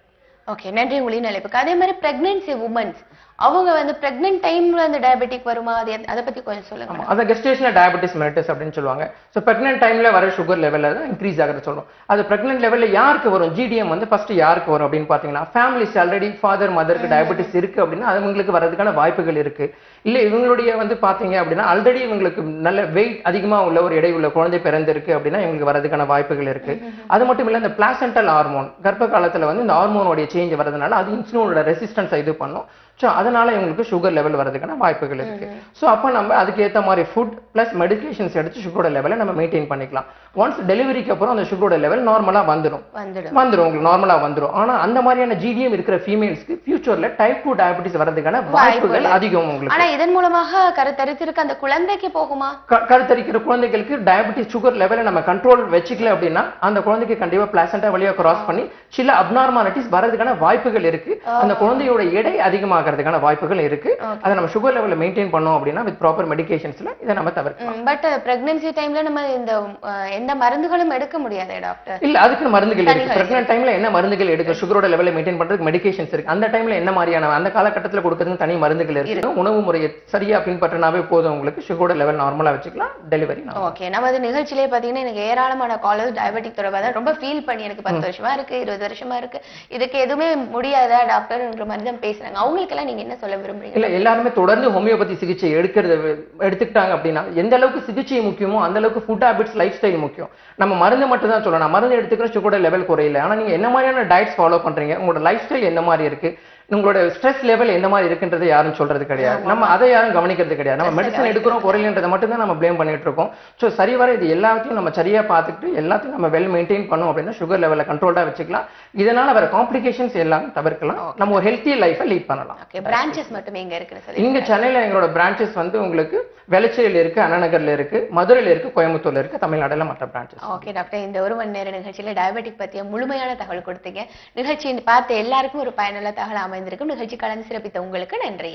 ஓகே, நன்றி உங்களின் அழைப்புக்கு. அதே மாதிரி பிரெக்னன்சி உமன்ஸ், அவங்க வந்து பிரெக்னன்ட் டைம்ல அந்த டயபெட்டிக் வருமா, அதை பத்தி கொஞ்சம் சொல்லுங்க. அத கெஸ்டேஷனல் டயபெட்டிஸ் மெலிட்டஸ் அப்படின்னு சொல்லுவாங்க. ஸோ பிரெக்னன்ட் டைம்ல வர சுகர் லெவல்ல தான் இன்க்ரீஸ் ஆகிறது சொல்லுவோம். அது பிரெக்னன்ட் லெவல்ல யாருக்கு வரும், ஜிடிஎம் வந்து ஃபர்ஸ்ட் யாருக்கு வரும் அப்படின்னு பாத்தீங்கன்னா, ஃபேமிலிஸ் ஆல்ரெடி ஃபாதர் மதருக்கு டயபெட்டிஸ் இருக்கு அப்படின்னா அவங்களுக்கு வரதுக்கான வாய்ப்புகள் இருக்கு. இல்ல இவங்களுடைய வந்து பாத்தீங்க அப்படின்னா ஆல்ரெடி இவங்களுக்கு நல்ல வெயிட் அதிகமா உள்ள ஒரு எடை உள்ள குழந்தை பிறந்திருக்கு அப்படின்னா இவங்களுக்கு வரதுக்கான வாய்ப்புகள் இருக்கு. அது மட்டும் இல்ல இந்த பிளாசென்டல் ஹார்மோன் கர்ப்ப காலத்துல வந்து இந்த ஹார்மோனோட சேஞ்ச் வரதுனால அது இன்சுலினோட ரெசிஸ்டன்ஸ் இது பண்ணும். ஸோ அதனால இவங்களுக்கு சுகர் லெவல் வரதுக்கான வாய்ப்புகள் இருக்கு. ஸோ அப்போ நம்ம அதுக்கு ஏற்ற மாதிரி ஃபுட் பிளஸ் மெடிகேஷன்ஸ் எடுத்து சுகரோட லெவலை நம்ம மெயின்டைன் பண்ணிக்கலாம். ஒன்ஸ் டெலிவரிக்கு அப்புறம் அந்த சுகரோட லெவல் நார்மலா வந்துடும் உங்களுக்கு நார்மலா வந்துடும். ஆனா அந்த மாதிரியான ஜிடிஎம் இருக்கிற ஃபீமேல்ஸ்க்கு ஃபியூச்சர்ல டைப் 2 டயபெட்டிஸ் வரதுக்கான வாய்ப்புகள் அதிகம் உங்களுக்கு. ஆனா இதன் மூலமாக கருத்தரித்திருக்க அந்த குழந்தைக்கு போகுமா? கருத்தரிக்கிற குழந்தைகளுக்கு டயபெட்டிஸ் சுகர் லெவலை நம்ம கண்ட்ரோல் வச்சுக்கல அப்படின்னா அந்த குழந்தைக்கு கண்டிப்பா பிளாசென்டா வழியா கிராஸ் பண்ணி சில அப்நார்மாலிட்டிஸ் வரதுக்கான வாய்ப்புகள் இருக்கு. அந்த குழந்தையோட எடை அதிகமாக வாய்ப்புகள் இருக்கு. அதை நம்ம சுகர் லெவலை மெயின்டைன் பண்ணோம் அப்படின்னா வித் ப்ராப்பர் மெடிகேஷன்ஸ்ல இதை நம்ம தவிர்க்கலாம். பட் பிரெக்னன்சி டைம்ல நம்ம இந்த எந்த மருந்துகளும் எடுக்க முடியாது டாக்டர்? இல்ல, அதுக்கு மருந்துகள் இருக்கு. பிரெக்னன்ட் டைம்ல என்ன மருந்துகள் எடுக்க சுகரோட லெவலை மெயின்டைன் பண்றதுக்கு மெடிகேஷன்ஸ் இருக்கு. அந்த டைம்ல என்ன மாதிரியான அந்த காலகட்டத்தில் கொடுக்கறதுக்கு தனி மருந்துகள் இருக்கு. உணவு முறையை சரியா பின்பற்றினாவே போதும் உங்களுக்கு சுகரோட லெவல் நார்மலா வச்சுக்கலாம். Delivery okay. நம்ம அது நிகழ்ச்சியிலே பாத்தீங்கன்னா எனக்கு ஏராளமான காலர்ஸ் டயபெட்டிக் தொடர்பாக ரொம்ப ஃபீல் பண்ணி எனக்கு 10 வருஷமா இருக்கு, 20 வருஷமா இருக்கு, இதுக்கு எதுவுமே முடியாதா டாக்டர்ன்ற மாதிரி தான் பேசுறாங்க. அவங்களுக்கு எல்லாம் நீங்க என்ன சொல்ல விரும்புறீங்க? இல்ல, எல்லாருமே தொடர்ந்து ஹோமியோபதி சிகிச்சை எடுத்துக்கிட்டாங்க அப்படின்னா எந்த அளவுக்கு சிகிச்சை முக்கியமோ அந்த அளவுக்கு ஃபுட் ஹாபிட்ஸ் லைஃப் ஸ்டைல் முக்கியம். நம்ம மருந்து மட்டும் தான் சொல்லணும். மருந்து எடுத்துக்கிற சுகரோட லெவல் குறையில. ஆனா நீங்க என்ன மாதிரியான டயட்ஸ் ஃபாலோ பண்றீங்க, உங்களோட லைஃப் ஸ்டைல் எந்த மாதிரி இருக்கு, உங்களோட ஸ்ட்ரெஸ் லெவல் எந்த மாதிரி இருக்குன்றதை யாரும் சொல்றது கிடையாது. நம்ம அதை யாரும் கவனிக்கிறது கிடையாது. நம்ம மெடிசன் எடுக்கிறோம் குறையிலன்றதை மட்டும் தான் நம்ம பிளேம் பண்ணிட்டு இருக்கோம். ஸோ சரிவர இது எல்லாத்தையும் நம்ம சரியா பார்த்துட்டு எல்லாத்தையும் நம்ம வெல் மெயின்டைன் பண்ணோம் அப்படின்னா சுகர் லெவலை கண்ட்ரோல்டா வச்சுக்கலாம். இதனால வர காம்ப்ளிகேஷன்ஸ் எல்லாம் தவிர்க்கலாம். நம்ம ஒரு ஹெல்த்தி லைஃபை லீட் பண்ணலாம். பிரான்ச்சஸ் மட்டுமே இங்க இருக்கு. இங்க சென்னையில எங்களோட பிரான்ச்சஸ் வந்து உங்களுக்கு வெளச்சேரியில இருக்கு, அண்ணாநகர்ல இருக்கு, மதுரையில இருக்கு, கோயம்புத்தூர்ல இருக்கு, தமிழ்நாடுல மற்ற பிரான்ச்சஸ். ஓகே டாக்டர், இந்த 1 மணி நேர நிகழ்ச்சியில டயபெட்டிக் பத்திய முழுமையான தகவல் கொடுத்தீங்க. நிகழ்ச்சியை பார்த்த எல்லாருக்கும் ஒரு பயனுள்ள தகவல் அமைந்திருக்கும். நிகழ்ச்சி கலந்து சிறப்பித்த உங்களுக்கு நன்றி.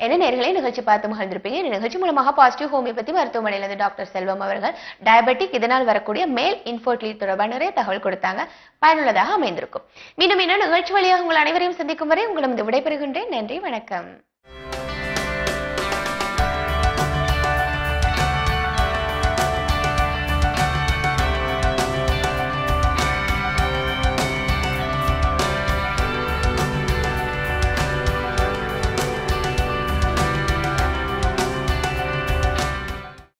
என்ன நேர்களை நிகழ்ச்சி பார்த்து மகிழ்ந்திருப்பீங்க. இந்த நிகழ்ச்சி மூலமாக பாசிட்டிவ் ஹோமியோபதி மருத்துவமனையிலிருந்து டாக்டர் செல்வம் அவர்கள் டயபெட்டிக் இதனால் வரக்கூடிய மேல் இன்ஃபர்டிலிட்டி தொடர்பான நிறைய தகவல் கொடுத்தாங்க. பயனுள்ளதாக அமைந்திருக்கும். மீண்டும் நிகழ்ச்சி வழியாக உங்கள் அனைவரையும் சந்திக்கும் வரை உங்களிடம் விடைபெறுகின்றேன். நன்றி, வணக்கம்.